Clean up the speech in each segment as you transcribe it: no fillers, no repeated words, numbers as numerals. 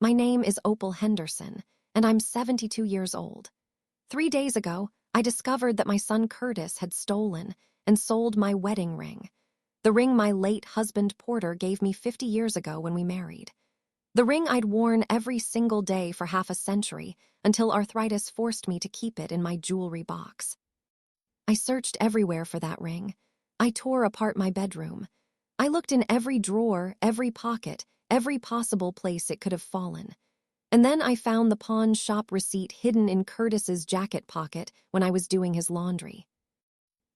My name is Opal Henderson, and I'm 72 years old. 3 days ago, I discovered that my son Curtis had stolen and sold my wedding ring, the ring my late husband Porter gave me 50 years ago when we married. The ring I'd worn every single day for half a century until arthritis forced me to keep it in my jewelry box. I searched everywhere for that ring. I tore apart my bedroom. I looked in every drawer, every pocket, every possible place it could have fallen. And then I found the pawn shop receipt hidden in Curtis's jacket pocket when I was doing his laundry.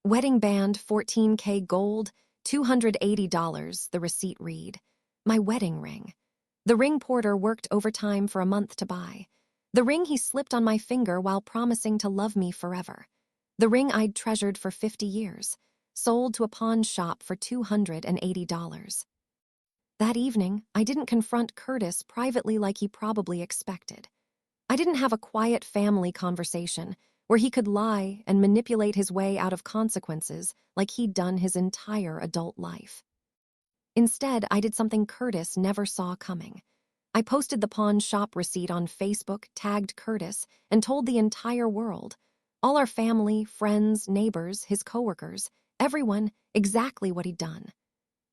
Wedding band, 14K gold, $280, the receipt read. My wedding ring. The ring Porter worked overtime for a month to buy. The ring he slipped on my finger while promising to love me forever. The ring I'd treasured for 50 years, sold to a pawn shop for $280. That evening, I didn't confront Curtis privately like he probably expected. I didn't have a quiet family conversation where he could lie and manipulate his way out of consequences like he'd done his entire adult life. Instead, I did something Curtis never saw coming. I posted the pawn shop receipt on Facebook, tagged Curtis, and told the entire world, all our family, friends, neighbors, his coworkers, everyone, exactly what he'd done.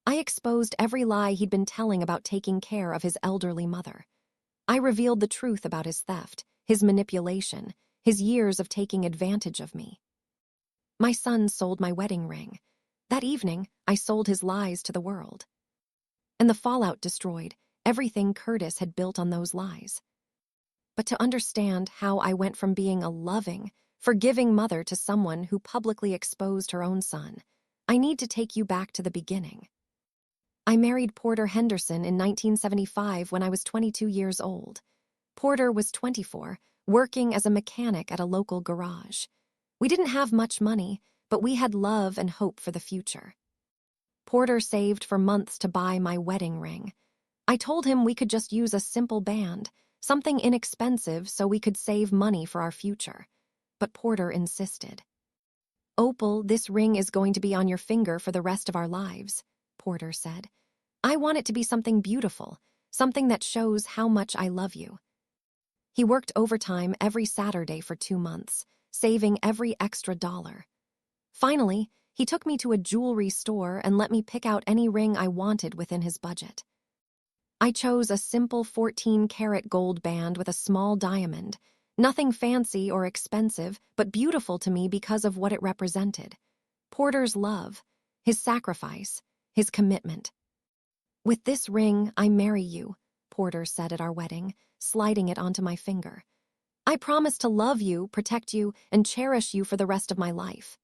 I exposed every lie he'd been telling about taking care of his elderly mother. I revealed the truth about his theft, his manipulation, his years of taking advantage of me. My son sold my wedding ring. That evening, I sold his lies to the world. And the fallout destroyed everything Curtis had built on those lies. But to understand how I went from being a loving, forgiving mother to someone who publicly exposed her own son, I need to take you back to the beginning. I married Porter Henderson in 1975 when I was 22 years old. Porter was 24, working as a mechanic at a local garage. We didn't have much money, but we had love and hope for the future. Porter saved for months to buy my wedding ring. I told him we could just use a simple band, something inexpensive so we could save money for our future. But Porter insisted. "Opal, this ring is going to be on your finger for the rest of our lives," Porter said. "I want it to be something beautiful, something that shows how much I love you." He worked overtime every Saturday for 2 months, saving every extra dollar. Finally, he took me to a jewelry store and let me pick out any ring I wanted within his budget. I chose a simple 14-karat gold band with a small diamond, nothing fancy or expensive, but beautiful to me because of what it represented. Porter's love, his sacrifice, his commitment. "With this ring, I marry you," Porter said at our wedding, sliding it onto my finger. "I promise to love you, protect you, and cherish you for the rest of my life."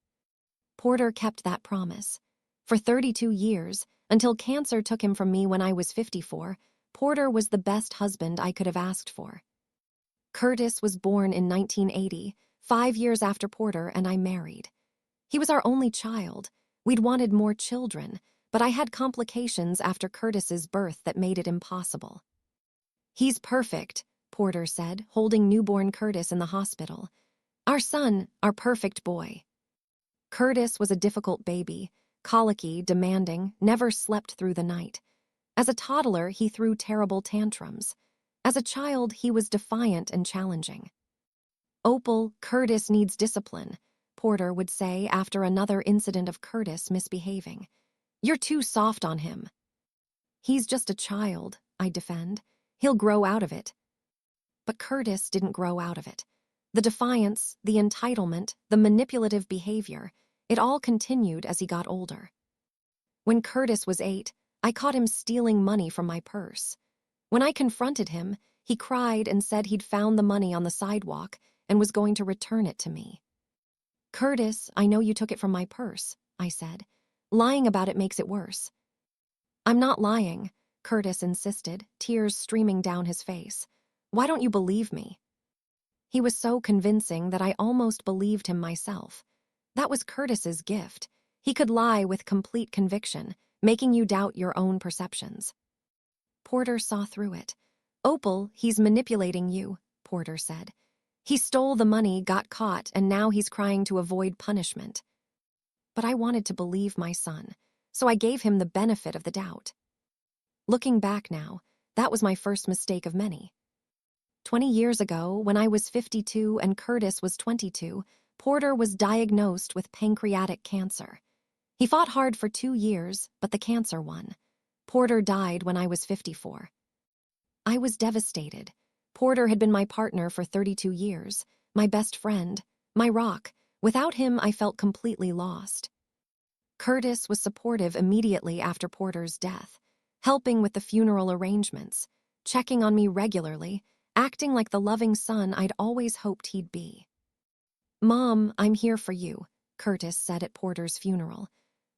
Porter kept that promise. For 32 years, until cancer took him from me when I was 54, Porter was the best husband I could have asked for. Curtis was born in 1980, 5 years after Porter and I married. He was our only child. We'd wanted more children, but I had complications after Curtis's birth that made it impossible. "He's perfect," Porter said, holding newborn Curtis in the hospital. "Our son, our perfect boy." Curtis was a difficult baby, colicky, demanding, never slept through the night. As a toddler, he threw terrible tantrums. As a child, he was defiant and challenging. "Opal, Curtis needs discipline," Porter would say after another incident of Curtis misbehaving. "You're too soft on him." "He's just a child," I defend. "He'll grow out of it." But Curtis didn't grow out of it. The defiance, the entitlement, the manipulative behavior, it all continued as he got older. When Curtis was 8, I caught him stealing money from my purse. When I confronted him, he cried and said he'd found the money on the sidewalk and was going to return it to me. "Curtis, I know you took it from my purse," I said. "Lying about it makes it worse." "I'm not lying," Curtis insisted, tears streaming down his face. "Why don't you believe me?" He was so convincing that I almost believed him myself. That was Curtis's gift. He could lie with complete conviction, making you doubt your own perceptions. Porter saw through it. "Opal, he's manipulating you," Porter said. "He stole the money, got caught, and now he's crying to avoid punishment." But I wanted to believe my son, so I gave him the benefit of the doubt. Looking back now, That was my first mistake of many. 20 years ago, when I was 52 and Curtis was 22, Porter was diagnosed with pancreatic cancer. He fought hard for 2 years, but the cancer won. Porter died when I was 54. I was devastated. Porter had been my partner for 32 years, my best friend, my rock. Without him, I felt completely lost. Curtis was supportive immediately after Porter's death, helping with the funeral arrangements, checking on me regularly, acting like the loving son I'd always hoped he'd be. "Mom, I'm here for you," Curtis said at Porter's funeral.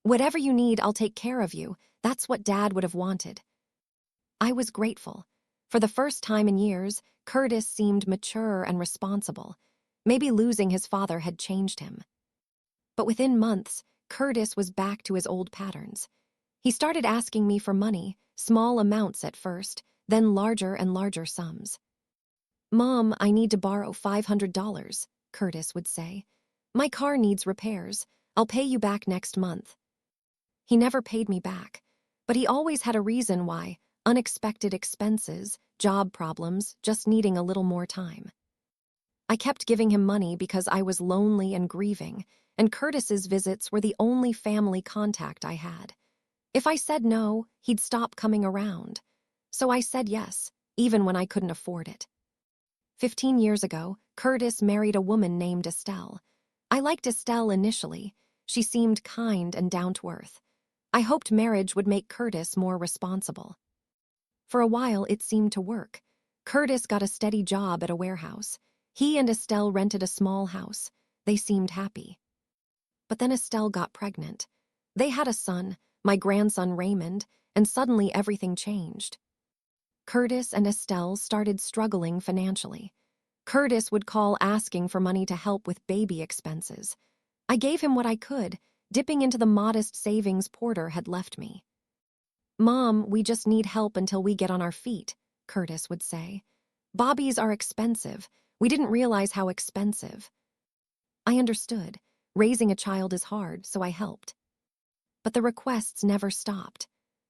"Whatever you need, I'll take care of you. That's what Dad would have wanted." I was grateful. For the first time in years, Curtis seemed mature and responsible. Maybe losing his father had changed him. But within months, Curtis was back to his old patterns. He started asking me for money, small amounts at first, then larger and larger sums. "Mom, I need to borrow $500, Curtis would say. "My car needs repairs. I'll pay you back next month." He never paid me back, but he always had a reason why: unexpected expenses, job problems, just needing a little more time. I kept giving him money because I was lonely and grieving, and Curtis's visits were the only family contact I had. If I said no, he'd stop coming around. So I said yes, even when I couldn't afford it. 15 years ago, Curtis married a woman named Estelle. I liked Estelle initially. She seemed kind and down-to-earth. I hoped marriage would make Curtis more responsible. For a while, it seemed to work. Curtis got a steady job at a warehouse. He and Estelle rented a small house. They seemed happy. But then Estelle got pregnant. They had a son, my grandson Raymond, and suddenly everything changed. Curtis and Estelle started struggling financially. Curtis would call asking for money to help with baby expenses. I gave him what I could, dipping into the modest savings Porter had left me. "Mom, we just need help until we get on our feet," Curtis would say. "Bobbies are expensive. We didn't realize how expensive." I understood. Raising a child is hard, so I helped. But the requests never stopped.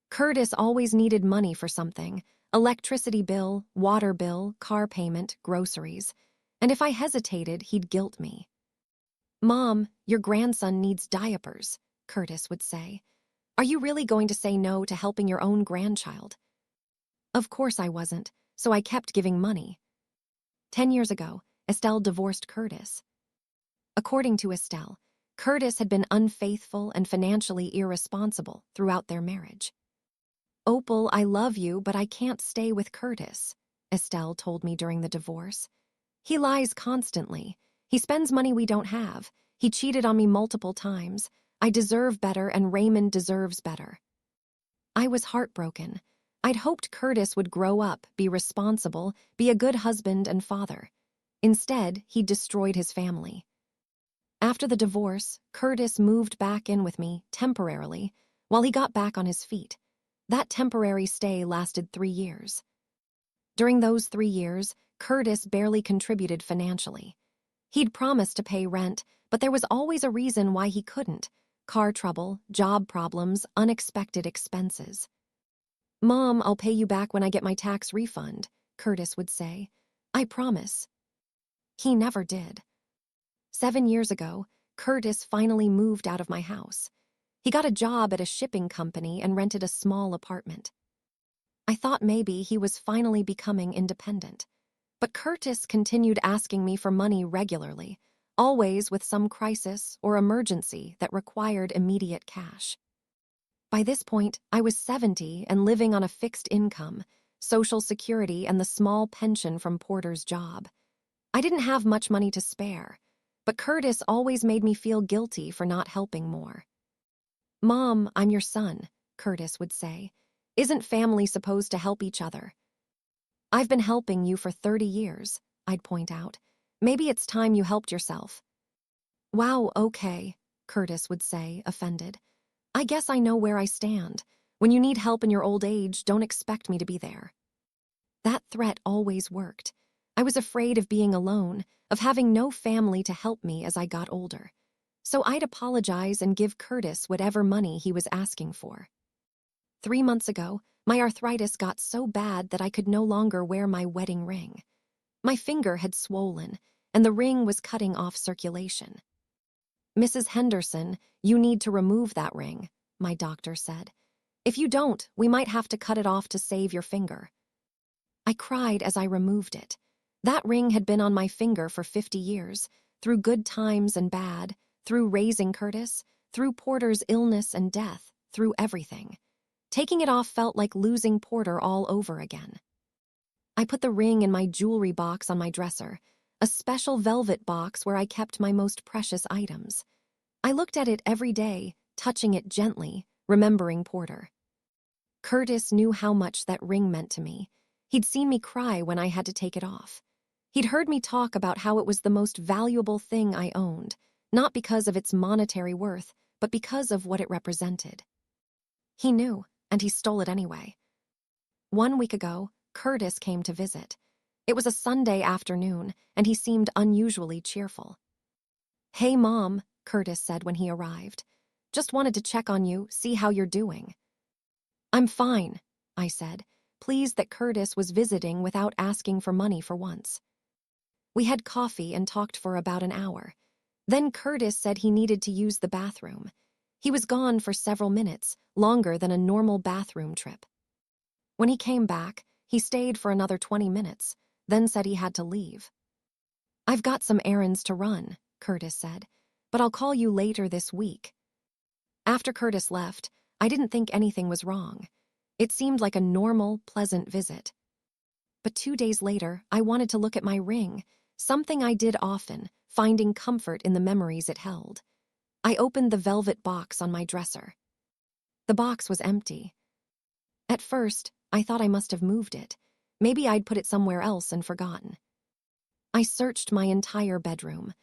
Curtis always needed money for something: electricity bill, water bill, car payment, groceries. And if I hesitated, he'd guilt me. "Mom, your grandson needs diapers," Curtis would say. "Are you really going to say no to helping your own grandchild?" Of course I wasn't, so I kept giving money. 10 years ago, Estelle divorced Curtis. According to Estelle, Curtis had been unfaithful and financially irresponsible throughout their marriage. "Opal, I love you, but I can't stay with Curtis," Estelle told me during the divorce. "He lies constantly. He spends money we don't have. He cheated on me multiple times. I deserve better, and Raymond deserves better." I was heartbroken. I'd hoped Curtis would grow up, be responsible, be a good husband and father. Instead, he destroyed his family. After the divorce, Curtis moved back in with me, temporarily, while he got back on his feet. That temporary stay lasted 3 years. During those 3 years, Curtis barely contributed financially. He'd promised to pay rent, but there was always a reason why he couldn't: car trouble, job problems, unexpected expenses. "Mom, I'll pay you back when I get my tax refund," Curtis would say. "I promise." He never did. 7 years ago, Curtis finally moved out of my house. He got a job at a shipping company and rented a small apartment. I thought maybe he was finally becoming independent. But Curtis continued asking me for money regularly, always with some crisis or emergency that required immediate cash. By this point, I was 70 and living on a fixed income, Social Security, and the small pension from Porter's job. I didn't have much money to spare, but Curtis always made me feel guilty for not helping more. "Mom, I'm your son," Curtis would say. "Isn't family supposed to help each other?" "I've been helping you for 30 years, I'd point out. "Maybe it's time you helped yourself." "Wow, okay," Curtis would say, offended. "I guess I know where I stand. When you need help in your old age, don't expect me to be there." That threat always worked. I was afraid of being alone, of having no family to help me as I got older. So I'd apologize and give Curtis whatever money he was asking for. 3 months ago, My arthritis got so bad that I could no longer wear my wedding ring. My finger had swollen, and the ring was cutting off circulation. "Mrs. Henderson, you need to remove that ring," my doctor said. "If you don't, we might have to cut it off to save your finger." I cried as I removed it. That ring had been on my finger for 50 years, through good times and bad, through raising Curtis, through Porter's illness and death, through everything. Taking it off felt like losing Porter all over again. I put the ring in my jewelry box on my dresser, a special velvet box where I kept my most precious items. I looked at it every day, touching it gently, remembering Porter. Curtis knew how much that ring meant to me. He'd seen me cry when I had to take it off. He'd heard me talk about how it was the most valuable thing I owned, not because of its monetary worth, but because of what it represented. He knew, and he stole it anyway. 1 week ago, Curtis came to visit. It was a Sunday afternoon, and he seemed unusually cheerful. "Hey, Mom," Curtis said when he arrived. "Just wanted to check on you, see how you're doing." "I'm fine," I said, pleased that Curtis was visiting without asking for money for once. We had coffee and talked for about an hour. Then Curtis said he needed to use the bathroom. He was gone for several minutes, longer than a normal bathroom trip. When he came back, he stayed for another 20 minutes, then said he had to leave. "I've got some errands to run," Curtis said, "but I'll call you later this week." After Curtis left, I didn't think anything was wrong. It seemed like a normal, pleasant visit. But 2 days later, I wanted to look at my ring, something I did often, finding comfort in the memories it held. I opened the velvet box on my dresser. The box was empty. At first, I thought I must have moved it. Maybe I'd put it somewhere else and forgotten. I searched my entire bedroom.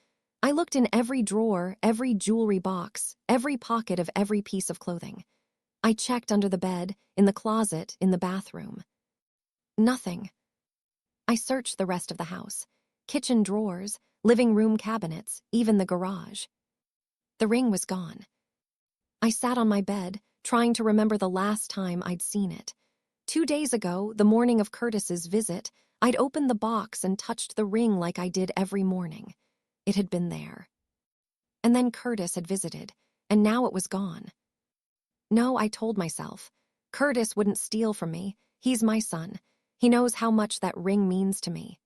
I looked in every drawer, every jewelry box, every pocket of every piece of clothing. I checked under the bed, in the closet, in the bathroom. Nothing. I searched the rest of the house. Kitchen drawers, living room cabinets, even the garage. The ring was gone. I sat on my bed, trying to remember the last time I'd seen it. 2 days ago, the morning of Curtis's visit, I'd opened the box and touched the ring like I did every morning. It had been there. And then Curtis had visited, and now it was gone. No, I told myself. Curtis wouldn't steal from me. He's my son. He knows how much that ring means to me.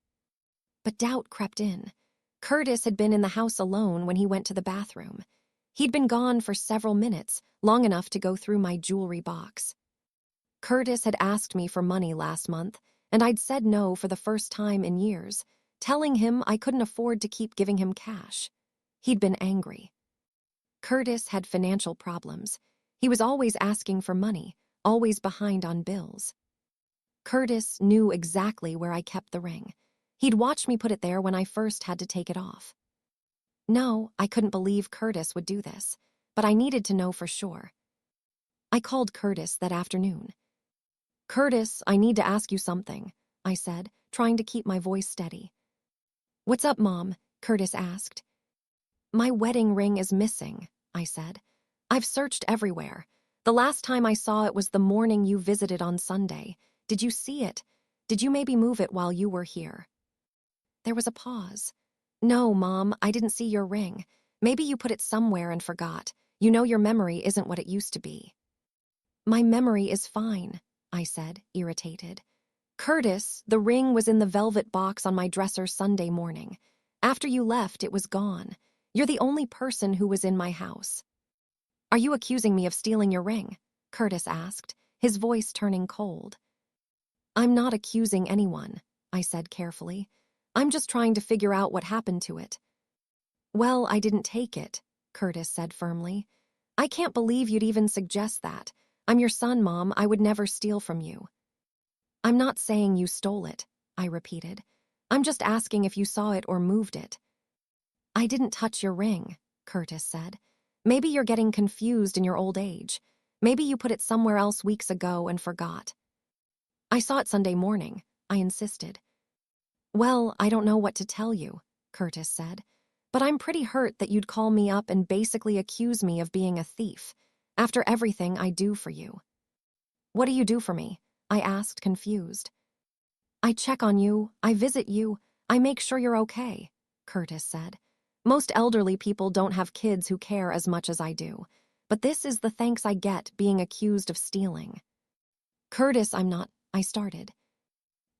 But doubt crept in. Curtis had been in the house alone when he went to the bathroom. He'd been gone for several minutes, long enough to go through my jewelry box. Curtis had asked me for money last month, and I'd said no for the first time in years, telling him I couldn't afford to keep giving him cash. He'd been angry. Curtis had financial problems. He was always asking for money, always behind on bills. Curtis knew exactly where I kept the ring. He'd watched me put it there when I first had to take it off. No, I couldn't believe Curtis would do this, but I needed to know for sure. I called Curtis that afternoon. "Curtis, I need to ask you something," I said, trying to keep my voice steady. "What's up, Mom?" Curtis asked. "My wedding ring is missing," I said. "I've searched everywhere. The last time I saw it was the morning you visited on Sunday. Did you see it? Did you maybe move it while you were here?" There was a pause. "No, Mom, I didn't see your ring. Maybe you put it somewhere and forgot. You know your memory isn't what it used to be." "My memory is fine," I said, irritated. "Curtis, the ring was in the velvet box on my dresser Sunday morning. After you left, it was gone. You're the only person who was in my house." "Are you accusing me of stealing your ring?" Curtis asked, his voice turning cold. "I'm not accusing anyone," I said carefully. "I'm just trying to figure out what happened to it." "Well, I didn't take it," Curtis said firmly. "I can't believe you'd even suggest that. I'm your son, Mom. I would never steal from you." "I'm not saying you stole it," I repeated. "I'm just asking if you saw it or moved it." "I didn't touch your ring," Curtis said. "Maybe you're getting confused in your old age. Maybe you put it somewhere else weeks ago and forgot." "I saw it Sunday morning," I insisted. "Well, I don't know what to tell you," Curtis said. "But I'm pretty hurt that you'd call me up and basically accuse me of being a thief, after everything I do for you." "What do you do for me?" I asked, confused. I check on you, I visit you, I make sure you're okay, Curtis said. Most elderly people don't have kids who care as much as I do, but this is the thanks I get being accused of stealing. Curtis, I'm not, I started.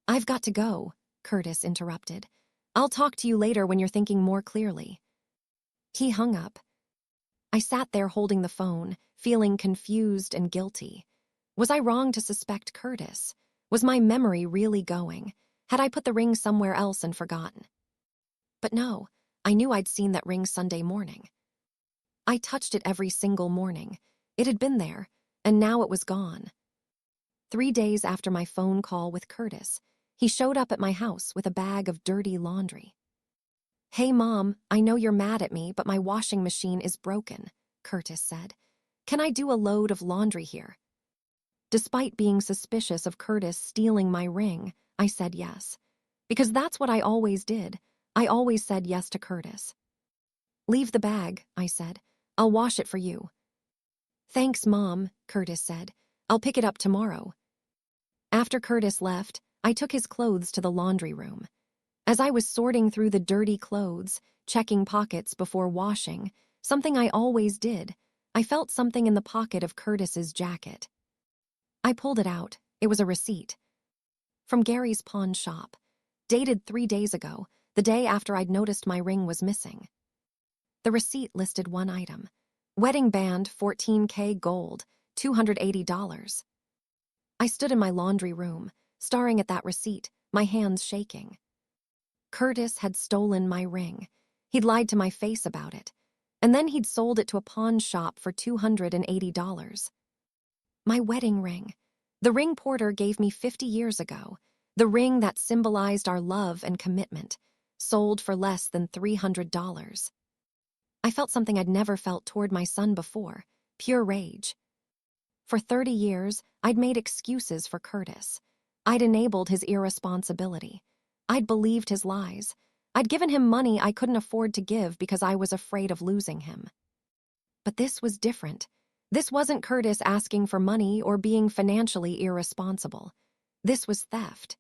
I've got to go, Curtis interrupted. I'll talk to you later when you're thinking more clearly. He hung up. I sat there holding the phone, feeling confused and guilty. Was I wrong to suspect Curtis? Was my memory really going? Had I put the ring somewhere else and forgotten? But no, I knew I'd seen that ring Sunday morning. I touched it every single morning. It had been there, and now it was gone. 3 days after my phone call with Curtis, he showed up at my house with a bag of dirty laundry. Hey, Mom, I know you're mad at me, but my washing machine is broken, Curtis said. Can I do a load of laundry here? Despite being suspicious of Curtis stealing my ring, I said yes. Because that's what I always did. I always said yes to Curtis. Leave the bag, I said. I'll wash it for you. Thanks, Mom, Curtis said. I'll pick it up tomorrow. After Curtis left, I took his clothes to the laundry room. As I was sorting through the dirty clothes, checking pockets before washing, something I always did, I felt something in the pocket of Curtis's jacket. I pulled it out. It was a receipt. From Gary's pawn shop, dated 3 days ago, the day after I'd noticed my ring was missing. The receipt listed one item. Wedding band, 14K gold, $280. I stood in my laundry room, staring at that receipt, my hands shaking. Curtis had stolen my ring. He'd lied to my face about it. And then he'd sold it to a pawn shop for $280. My wedding ring. The ring Porter gave me 50 years ago. The ring that symbolized our love and commitment. Sold for less than $300. I felt something I'd never felt toward my son before. Pure rage. For 30 years, I'd made excuses for Curtis. I'd enabled his irresponsibility. I'd believed his lies. I'd given him money I couldn't afford to give because I was afraid of losing him. But this was different. This wasn't Curtis asking for money or being financially irresponsible. This was theft.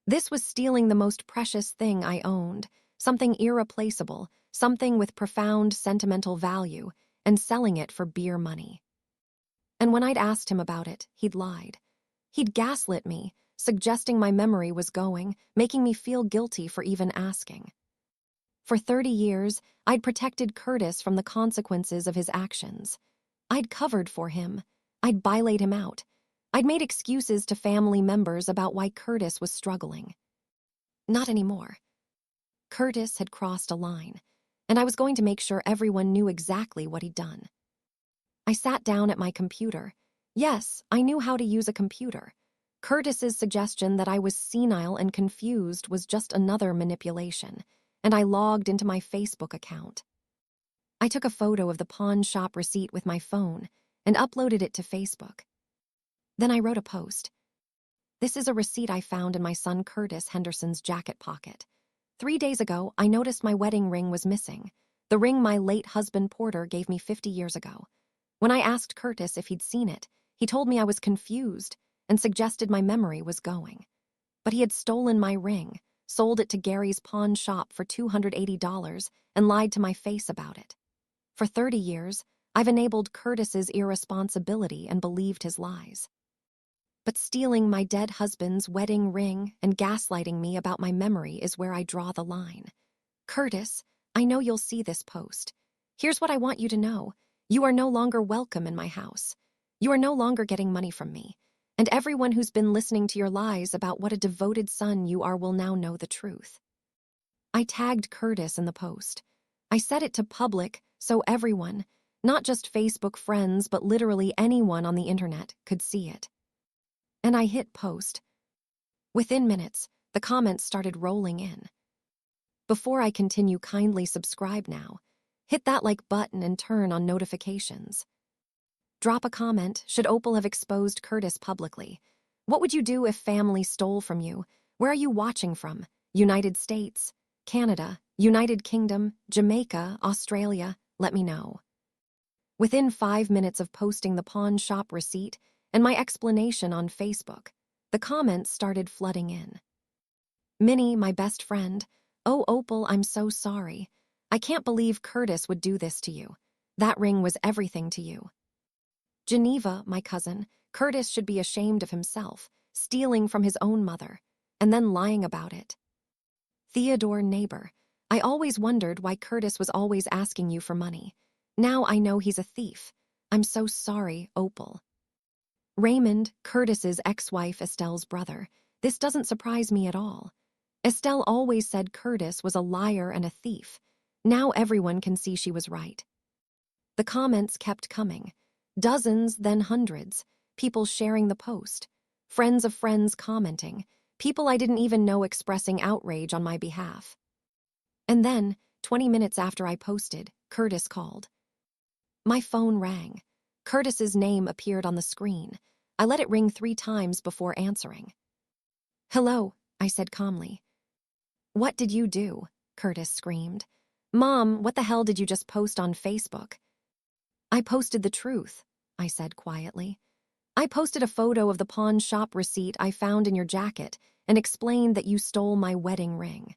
This was stealing the most precious thing I owned, something irreplaceable, something with profound sentimental value, and selling it for beer money. And when I'd asked him about it, he'd lied. He'd gaslit me, suggesting my memory was going, making me feel guilty for even asking. For 30 years, I'd protected Curtis from the consequences of his actions. I'd covered for him. I'd bailaid him out. I'd made excuses to family members about why Curtis was struggling. Not anymore. Curtis had crossed a line, and I was going to make sure everyone knew exactly what he'd done. I sat down at my computer. Yes, I knew how to use a computer. Curtis's suggestion that I was senile and confused was just another manipulation, and I logged into my Facebook account. I took a photo of the pawn shop receipt with my phone and uploaded it to Facebook. Then I wrote a post. This is a receipt I found in my son Curtis Henderson's jacket pocket. 3 days ago, I noticed my wedding ring was missing, the ring my late husband Porter gave me 50 years ago. When I asked Curtis if he'd seen it, he told me I was confused and suggested my memory was going. But he had stolen my ring, sold it to Gary's pawn shop for $280, and lied to my face about it. For 30 years, I've enabled Curtis's irresponsibility and believed his lies. But stealing my dead husband's wedding ring and gaslighting me about my memory is where I draw the line. Curtis, I know you'll see this post. Here's what I want you to know. You are no longer welcome in my house. You are no longer getting money from me. And everyone who's been listening to your lies about what a devoted son you are will now know the truth. I tagged Curtis in the post. I set it to public so everyone, not just Facebook friends, but literally anyone on the internet, could see it. And I hit post. Within minutes, the comments started rolling in. Before I continue, kindly subscribe now. Hit that like button and turn on notifications. Drop a comment, should Opal have exposed Curtis publicly? What would you do if family stole from you? Where are you watching from? United States, Canada, United Kingdom, Jamaica, Australia? Let me know. Within 5 minutes of posting the pawn shop receipt and my explanation on Facebook, The comments started flooding in. Minnie, my best friend. Oh, Opal, I'm so sorry. I can't believe Curtis would do this to you. That ring was everything to you. Geneva, my cousin. Curtis should be ashamed of himself, stealing from his own mother, and then lying about it. Theodore, neighbor. I always wondered why Curtis was always asking you for money. Now I know he's a thief. I'm so sorry, Opal. Raymond, Curtis's ex-wife Estelle's brother. This doesn't surprise me at all. Estelle always said Curtis was a liar and a thief. Now everyone can see she was right. The comments kept coming. Dozens, then hundreds. People sharing the post. Friends of friends commenting. People I didn't even know expressing outrage on my behalf. And then, 20 minutes after I posted, Curtis called. My phone rang. Curtis's name appeared on the screen. I let it ring 3 times before answering. Hello, I said calmly. What did you do? Curtis screamed. Mom, what the hell did you just post on Facebook? I posted the truth, I said quietly. I posted a photo of the pawn shop receipt I found in your jacket and explained that you stole my wedding ring.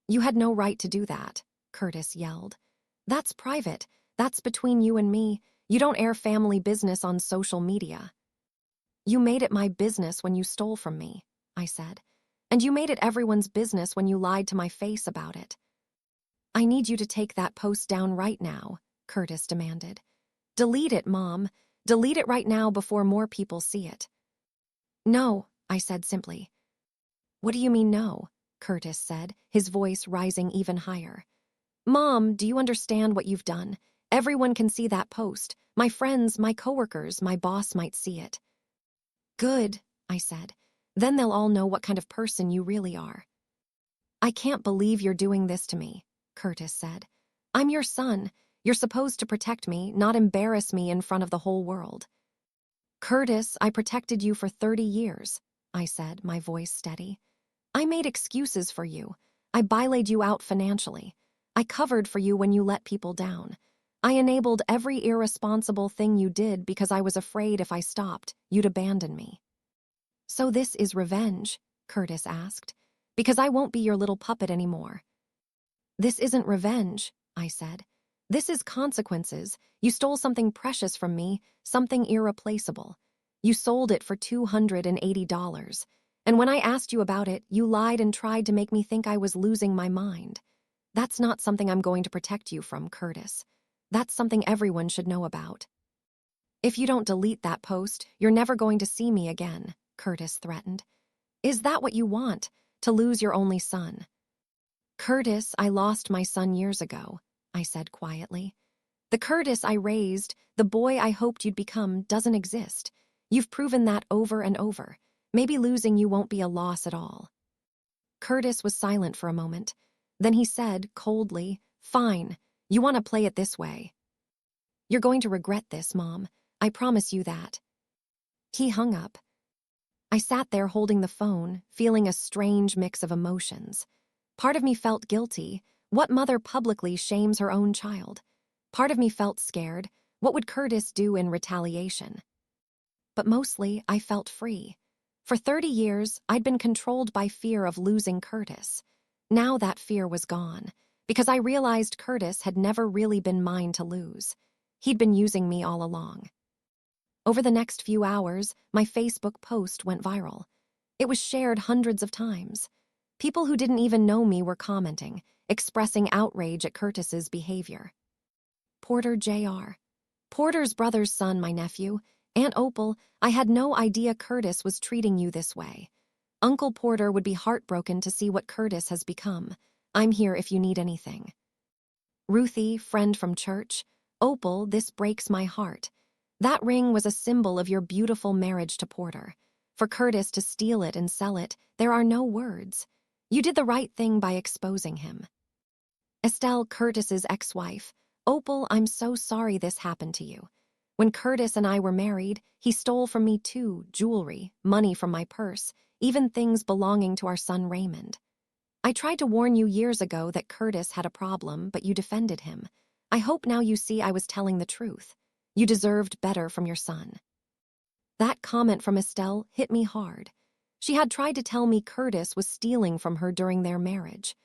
You had no right to do that, Curtis yelled. That's private. That's between you and me. You don't air family business on social media. You made it my business when you stole from me, I said. And you made it everyone's business when you lied to my face about it. I need you to take that post down right now, Curtis demanded. Delete it, Mom. Delete it right now before more people see it. No, I said simply. What do you mean no? Curtis said, his voice rising even higher. Mom, do you understand what you've done? Everyone can see that post. My friends, my coworkers, my boss might see it. Good, I said. Then they'll all know what kind of person you really are. I can't believe you're doing this to me, Curtis said. I'm your son. You're supposed to protect me, not embarrass me in front of the whole world. Curtis, I protected you for 30 years, I said, my voice steady. I made excuses for you. I bailaid you out financially. I covered for you when you let people down. I enabled every irresponsible thing you did because I was afraid if I stopped, you'd abandon me. So this is revenge, Curtis asked, because I won't be your little puppet anymore. This isn't revenge, I said. This is consequences. You stole something precious from me, something irreplaceable. You sold it for $280. And when I asked you about it, you lied and tried to make me think I was losing my mind. That's not something I'm going to protect you from, Curtis. That's something everyone should know about. If you don't delete that post, you're never going to see me again, Curtis threatened. Is that what you want, to lose your only son? Curtis, I lost my son years ago, I said quietly. The Curtis I raised, the boy I hoped you'd become, doesn't exist. You've proven that over and over. Maybe losing you won't be a loss at all. Curtis was silent for a moment. Then he said, coldly, Fine, you want to play it this way. You're going to regret this, Mom. I promise you that. He hung up. I sat there holding the phone, feeling a strange mix of emotions. Part of me felt guilty. What mother publicly shames her own child? Part of me felt scared. What would Curtis do in retaliation? But mostly, I felt free. For 30 years, I'd been controlled by fear of losing Curtis. Now that fear was gone, because I realized Curtis had never really been mine to lose. He'd been using me all along. Over the next few hours, my Facebook post went viral. It was shared hundreds of times. People who didn't even know me were commenting, expressing outrage at Curtis's behavior. Porter Jr. Porter's brother's son, my nephew. Aunt Opal, I had no idea Curtis was treating you this way. Uncle Porter would be heartbroken to see what Curtis has become. I'm here if you need anything. Ruthie, friend from church. Opal, this breaks my heart. That ring was a symbol of your beautiful marriage to Porter. For Curtis to steal it and sell it, there are no words. You did the right thing by exposing him. Estelle, Curtis's ex-wife. Opal, I'm so sorry this happened to you. When Curtis and I were married, he stole from me too, jewelry, money from my purse, even things belonging to our son Raymond. I tried to warn you years ago that Curtis had a problem, but you defended him. I hope now you see I was telling the truth. You deserved better from your son. That comment from Estelle hit me hard. She had tried to tell me Curtis was stealing from her during their marriage,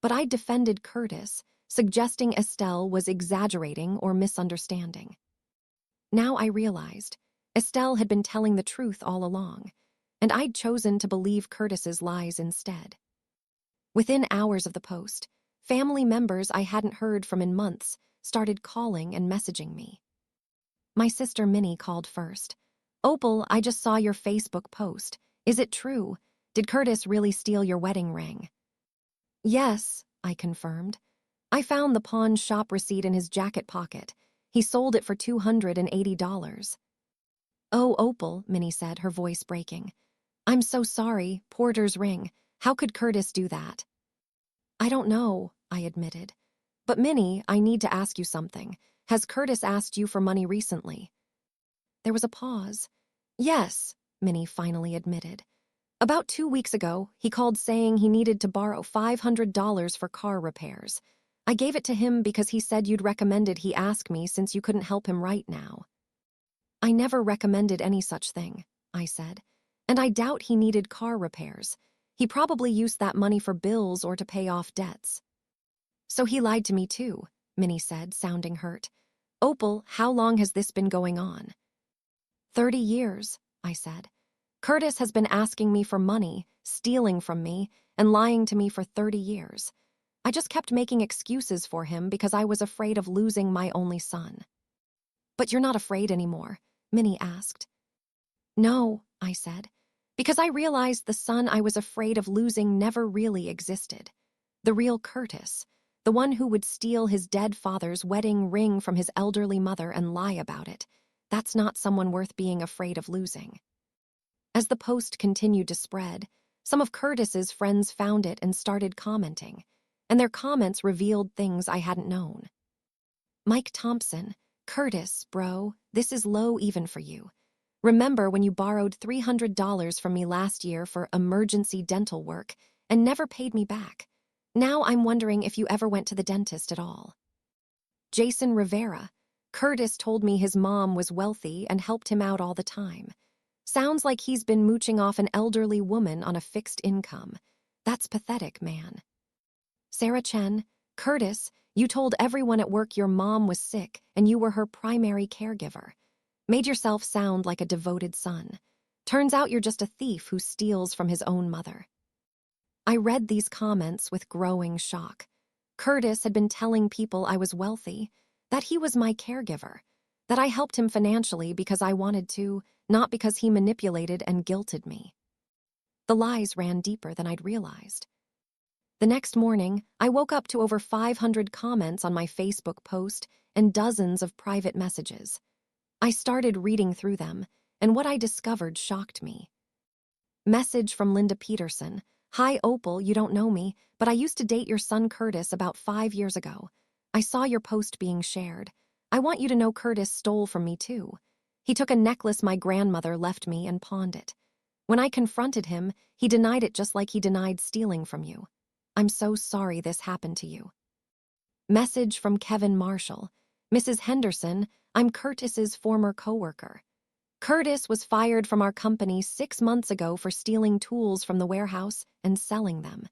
but I defended Curtis, suggesting Estelle was exaggerating or misunderstanding. Now I realized Estelle had been telling the truth all along, and I'd chosen to believe Curtis's lies instead. Within hours of the post, family members I hadn't heard from in months started calling and messaging me. My sister Minnie called first. "Opal, I just saw your Facebook post. Is it true? Did Curtis really steal your wedding ring?" "Yes," I confirmed. "I found the pawn shop receipt in his jacket pocket. He sold it for $280. "Oh, Opal," Minnie said, her voice breaking. "I'm so sorry, Porter's ring. How could Curtis do that?" "I don't know," I admitted. "But Minnie, I need to ask you something. Has Curtis asked you for money recently?" There was a pause. "Yes," Minnie finally admitted. "About 2 weeks ago, he called saying he needed to borrow $500 for car repairs. I gave it to him because he said you'd recommended he ask me since you couldn't help him right now." "I never recommended any such thing," I said. "And I doubt he needed car repairs. He probably used that money for bills or to pay off debts." "So he lied to me too," Minnie said, sounding hurt. "Opal, how long has this been going on?" 30 years, I said. "Curtis has been asking me for money, stealing from me, and lying to me for 30 years. I just kept making excuses for him because I was afraid of losing my only son." "But you're not afraid anymore?" Minnie asked. "No," I said, "because I realized the son I was afraid of losing never really existed. The real Curtis, the one who would steal his dead father's wedding ring from his elderly mother and lie about it, that's not someone worth being afraid of losing." As the post continued to spread, some of Curtis's friends found it and started commenting, and their comments revealed things I hadn't known. "Mike Thompson, Curtis, bro, this is low even for you. Remember when you borrowed $300 from me last year for emergency dental work and never paid me back? Now I'm wondering if you ever went to the dentist at all." "Jason Rivera, Curtis told me his mom was wealthy and helped him out all the time. Sounds like he's been mooching off an elderly woman on a fixed income. That's pathetic, man." "Sarah Chen, Curtis, you told everyone at work your mom was sick and you were her primary caregiver. Made yourself sound like a devoted son. Turns out you're just a thief who steals from his own mother." I read these comments with growing shock. Curtis had been telling people I was wealthy, that he was my caregiver, that I helped him financially because I wanted to, not because he manipulated and guilted me. The lies ran deeper than I'd realized. The next morning, I woke up to over 500 comments on my Facebook post and dozens of private messages. I started reading through them, and what I discovered shocked me. Message from Linda Peterson. "Hi, Opal, you don't know me, but I used to date your son Curtis about 5 years ago. I saw your post being shared. I want you to know Curtis stole from me too. He took a necklace my grandmother left me and pawned it. When I confronted him, he denied it just like he denied stealing from you. I'm so sorry this happened to you." Message from Kevin Marshall. "Mrs. Henderson, I'm Curtis's former coworker. Curtis was fired from our company 6 months ago for stealing tools from the warehouse and selling them.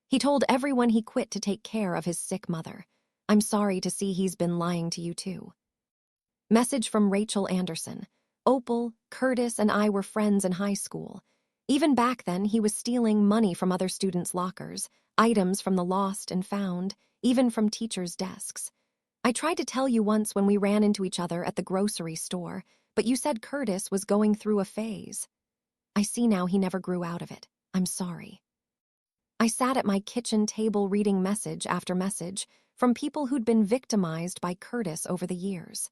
He told everyone he quit to take care of his sick mother. I'm sorry to see he's been lying to you too." Message from Rachel Anderson. "Opal, Curtis, and I were friends in high school. Even back then, he was stealing money from other students' lockers, items from the lost and found, even from teachers' desks. I tried to tell you once when we ran into each other at the grocery store, but you said Curtis was going through a phase. I see now he never grew out of it. I'm sorry." I sat at my kitchen table reading message after message from people who'd been victimized by Curtis over the years.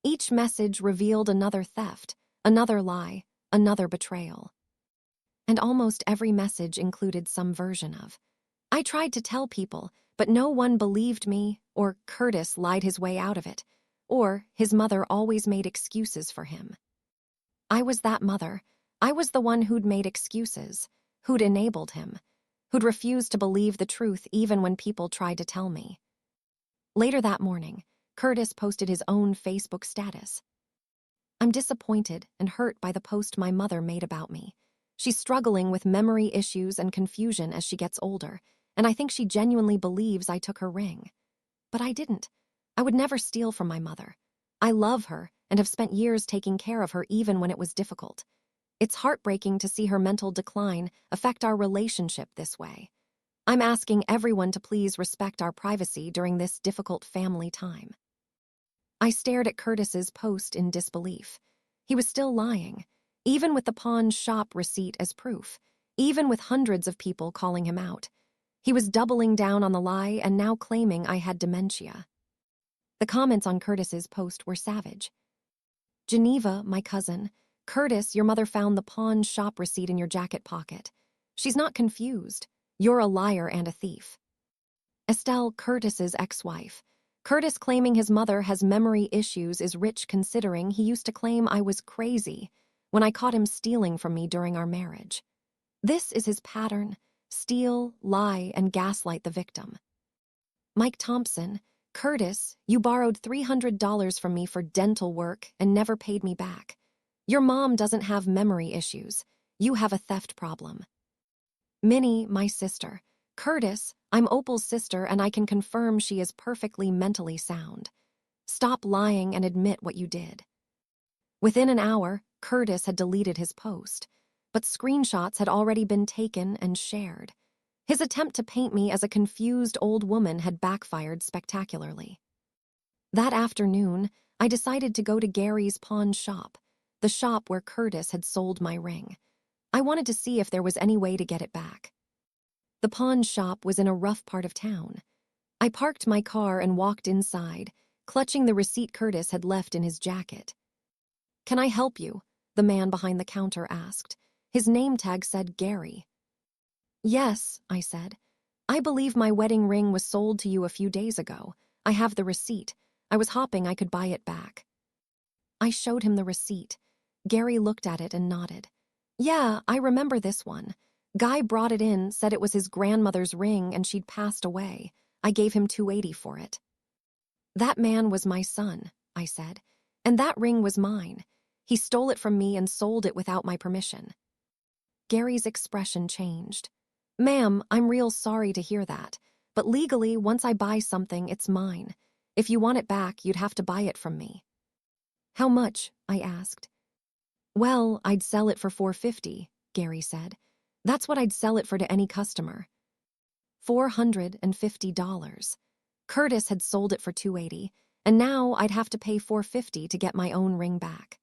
Each message revealed another theft, another lie, another betrayal. And almost every message included some version of, "I tried to tell people, but no one believed me," or "Curtis lied his way out of it," or "his mother always made excuses for him." I was that mother. I was the one who'd made excuses, who'd enabled him, who'd refused to believe the truth even when people tried to tell me. Later that morning, Curtis posted his own Facebook status. "I'm disappointed and hurt by the post my mother made about me. She's struggling with memory issues and confusion as she gets older, and I think she genuinely believes I took her ring. But I didn't. I would never steal from my mother. I love her and have spent years taking care of her even when it was difficult. It's heartbreaking to see her mental decline affect our relationship this way. I'm asking everyone to please respect our privacy during this difficult family time. I stared at Curtis's post in disbelief. He was still lying, even with the pawn shop receipt as proof, even with hundreds of people calling him out. He was doubling down on the lie and now claiming I had dementia. The comments on Curtis's post were savage. Geneva, my cousin. Curtis, your mother found the pawn shop receipt in your jacket pocket. She's not confused. You're a liar and a thief. Estelle, Curtis's ex-wife. Curtis claiming his mother has memory issues is rich considering he used to claim I was crazy when I caught him stealing from me during our marriage. This is his pattern: steal, lie, and gaslight the victim. Mike Thompson, Curtis, you borrowed $300 from me for dental work and never paid me back. Your mom doesn't have memory issues. You have a theft problem. Minnie, my sister. Curtis, I'm Opal's sister and I can confirm she is perfectly mentally sound. Stop lying and admit what you did. Within an hour, Curtis had deleted his post, but screenshots had already been taken and shared. His attempt to paint me as a confused old woman had backfired spectacularly. That afternoon, I decided to go to Gary's pawn shop, the shop where Curtis had sold my ring. I wanted to see if there was any way to get it back. The pawn shop was in a rough part of town. I parked my car and walked inside, clutching the receipt Curtis had left in his jacket. "Can I help you?" the man behind the counter asked. His name tag said Gary. "Yes," I said. "I believe my wedding ring was sold to you a few days ago. I have the receipt. I was hoping I could buy it back." I showed him the receipt. Gary looked at it and nodded. "Yeah, I remember this one. Guy brought it in, said it was his grandmother's ring and she'd passed away. I gave him $280 for it." "That man was my son," I said, "and that ring was mine. He stole it from me and sold it without my permission." Gary's expression changed. "Ma'am, I'm real sorry to hear that, but legally, once I buy something, it's mine. If you want it back, you'd have to buy it from me." "How much?" I asked. "Well, I'd sell it for $450, Gary said. "That's what I'd sell it for to any customer." $450. Curtis had sold it for $280, and now I'd have to pay $450 to get my own ring back.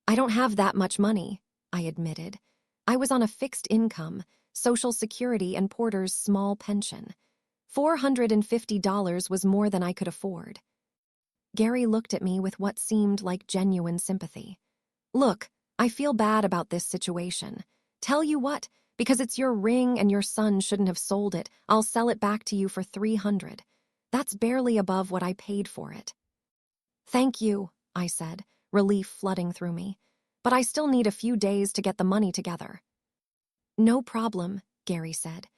"I don't have that much money," I admitted. I was on a fixed income, Social Security and Porter's small pension. $450 was more than I could afford. Gary looked at me with what seemed like genuine sympathy. "Look, I feel bad about this situation. Tell you what, because it's your ring and your son shouldn't have sold it, I'll sell it back to you for $300. That's barely above what I paid for it." "Thank you," I said, relief flooding through me. "But I still need a few days to get the money together." "No problem," Gary said.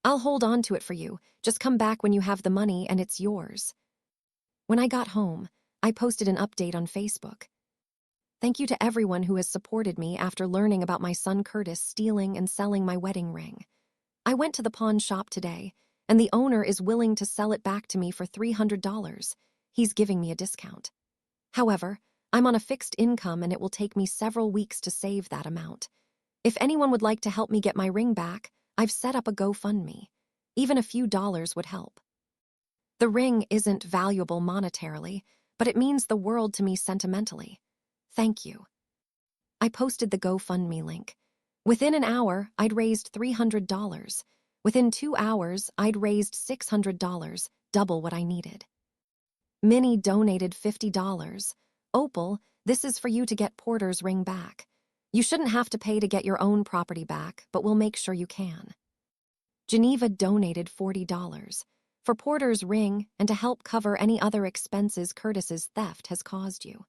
"I'll hold on to it for you. Just come back when you have the money and it's yours." When I got home, I posted an update on Facebook. "Thank you to everyone who has supported me after learning about my son Curtis stealing and selling my wedding ring. I went to the pawn shop today, and the owner is willing to sell it back to me for $300. He's giving me a discount. However, I'm on a fixed income and it will take me several weeks to save that amount. If anyone would like to help me get my ring back, I've set up a GoFundMe. Even a few dollars would help. The ring isn't valuable monetarily, but it means the world to me sentimentally. Thank you." I posted the GoFundMe link. Within an hour, I'd raised $300. Within 2 hours, I'd raised $600, double what I needed. Minnie donated $50. "Opal, this is for you to get Porter's ring back. You shouldn't have to pay to get your own property back, but we'll make sure you can." Geneva donated $40 for Porter's ring and to help cover any other expenses Curtis's theft has caused you.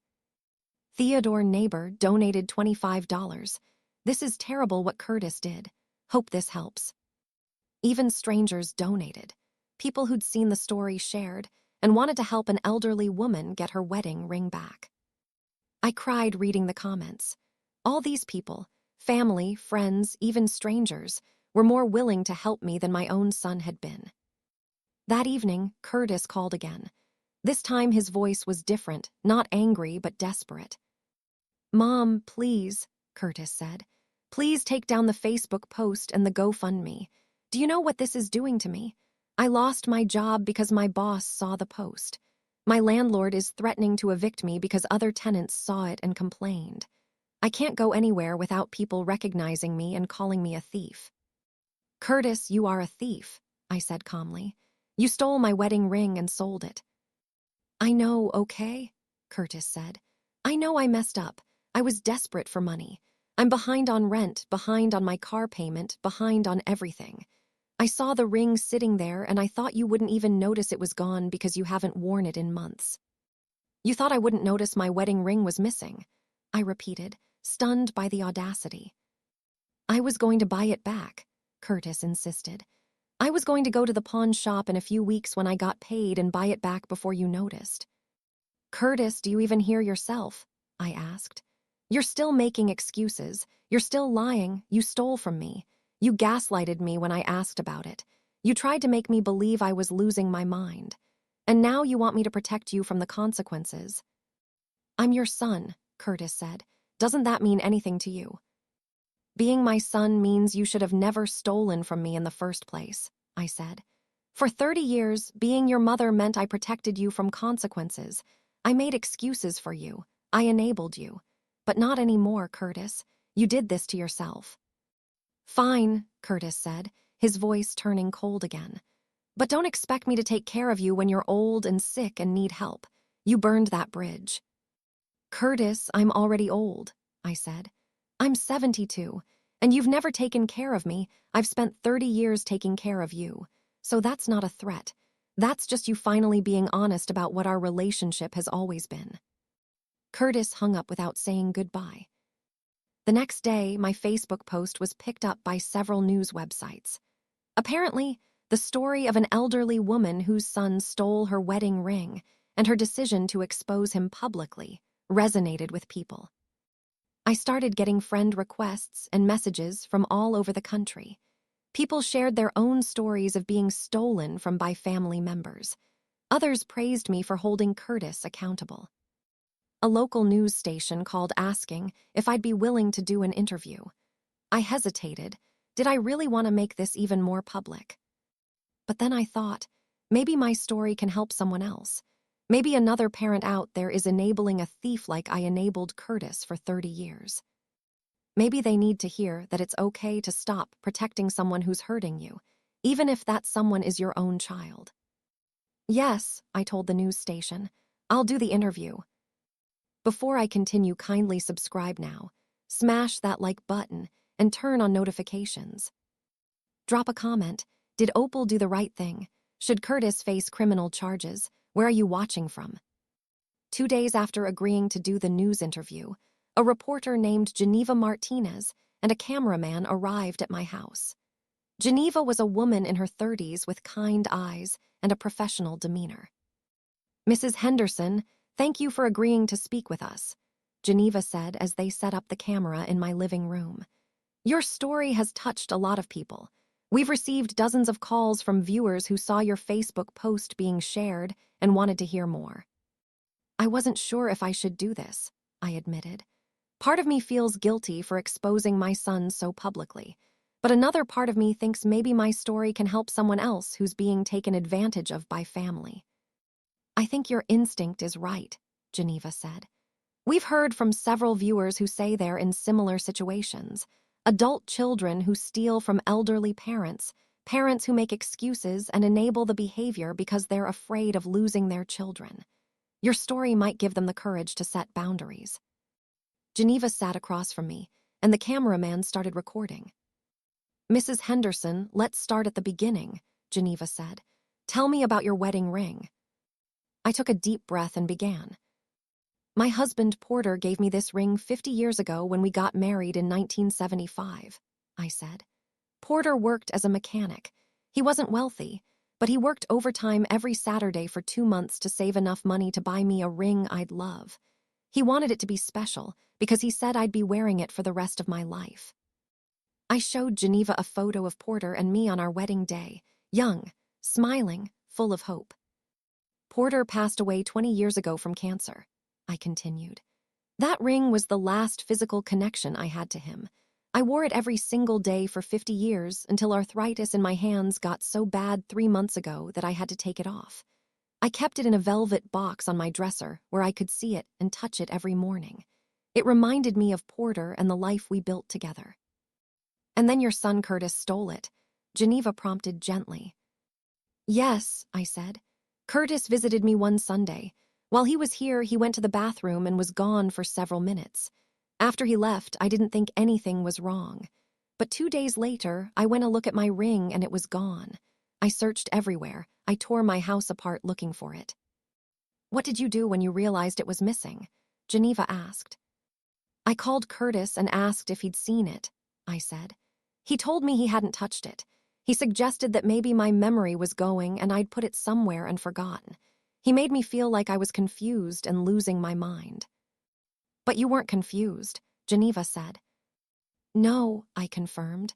Theodore Neighbor donated $25. "This is terrible what Curtis did. Hope this helps." Even strangers donated. People who'd seen the story shared and wanted to help an elderly woman get her wedding ring back. I cried reading the comments. All these people, Family, friends, even strangers were more willing to help me than my own son had been. That evening, Curtis called again. This time his voice was different, not angry but desperate. "Mom, please," Curtis said. "Please take down the Facebook post and the GoFundMe. Do you know what this is doing to me? I lost my job because my boss saw the post. My landlord is threatening to evict me because other tenants saw it and complained. I can't go anywhere without people recognizing me and calling me a thief." "Curtis, you are a thief," I said calmly. "You stole my wedding ring and sold it." "I know, okay?" Curtis said. "I know I messed up. I was desperate for money. I'm behind on rent, behind on my car payment, behind on everything. I saw the ring sitting there and I thought you wouldn't even notice it was gone because you haven't worn it in months." "You thought I wouldn't notice my wedding ring was missing," I repeated, stunned by the audacity. "I was going to buy it back," Curtis insisted. "I was going to go to the pawn shop in a few weeks when I got paid and buy it back before you noticed." "Curtis, do you even hear yourself?" I asked. "You're still making excuses. You're still lying. You stole from me. You gaslighted me when I asked about it. You tried to make me believe I was losing my mind. And now you want me to protect you from the consequences." "I'm your son," Curtis said. "Doesn't that mean anything to you?" "Being my son means you should have never stolen from me in the first place," I said. "For 30 years, being your mother meant I protected you from consequences. I made excuses for you. I enabled you. But not anymore, Curtis. You did this to yourself." "Fine," Curtis said, his voice turning cold again. "But don't expect me to take care of you when you're old and sick and need help. You burned that bridge." "Curtis, I'm already old," I said. "I'm 72, and you've never taken care of me. I've spent 30 years taking care of you. So that's not a threat. That's just you finally being honest about what our relationship has always been." Curtis hung up without saying goodbye. The next day, my Facebook post was picked up by several news websites. Apparently, the story of an elderly woman whose son stole her wedding ring and her decision to expose him publicly resonated with people. I started getting friend requests and messages from all over the country. People shared their own stories of being stolen from by family members. Others praised me for holding Curtis accountable. A local news station called asking if I'd be willing to do an interview. I hesitated. Did I really want to make this even more public? But then I thought, maybe my story can help someone else. Maybe another parent out there is enabling a thief like I enabled Curtis for 30 years. Maybe they need to hear that it's okay to stop protecting someone who's hurting you, even if that someone is your own child. "Yes," I told the news station. "I'll do the interview." Before I continue, kindly subscribe now. Smash that like button and turn on notifications. Drop a comment. Did Opal do the right thing? Should Curtis face criminal charges? Where are you watching from? 2 days after agreeing to do the news interview, a reporter named Geneva Martinez and a cameraman arrived at my house. Geneva was a woman in her 30s with kind eyes and a professional demeanor. "Mrs. Henderson, thank you for agreeing to speak with us," Geneva said as they set up the camera in my living room. "Your story has touched a lot of people. We've received dozens of calls from viewers who saw your Facebook post being shared and wanted to hear more." "I wasn't sure if I should do this," I admitted. "Part of me feels guilty for exposing my son so publicly, but another part of me thinks maybe my story can help someone else who's being taken advantage of by family." "I think your instinct is right," Geneva said. "We've heard from several viewers who say they're in similar situations. Adult children who steal from elderly parents, parents who make excuses and enable the behavior because they're afraid of losing their children. Your story might give them the courage to set boundaries." Geneva sat across from me, and the cameraman started recording. "Mrs. Henderson, let's start at the beginning," Geneva said. "Tell me about your wedding ring." I took a deep breath and began. "My husband Porter gave me this ring 50 years ago when we got married in 1975, I said. Porter worked as a mechanic. He wasn't wealthy, but he worked overtime every Saturday for 2 months to save enough money to buy me a ring I'd love. He wanted it to be special because he said I'd be wearing it for the rest of my life. I showed Geneva a photo of Porter and me on our wedding day, young, smiling, full of hope. Porter passed away 20 years ago from cancer, I continued. That ring was the last physical connection I had to him. I wore it every single day for 50 years until arthritis in my hands got so bad 3 months ago that I had to take it off. I kept it in a velvet box on my dresser where I could see it and touch it every morning. It reminded me of Porter and the life we built together. And then your son Curtis stole it, Geneva prompted gently. Yes, I said. Curtis visited me one Sunday. While he was here, he went to the bathroom and was gone for several minutes. After he left, I didn't think anything was wrong. But 2 days later, I went to look at my ring and it was gone. I searched everywhere. I tore my house apart looking for it. What did you do when you realized it was missing? Geneva asked. I called Curtis and asked if he'd seen it, I said. He told me he hadn't touched it. He suggested that maybe my memory was going and I'd put it somewhere and forgotten. He made me feel like I was confused and losing my mind. But you weren't confused, Geneva said. No, I confirmed.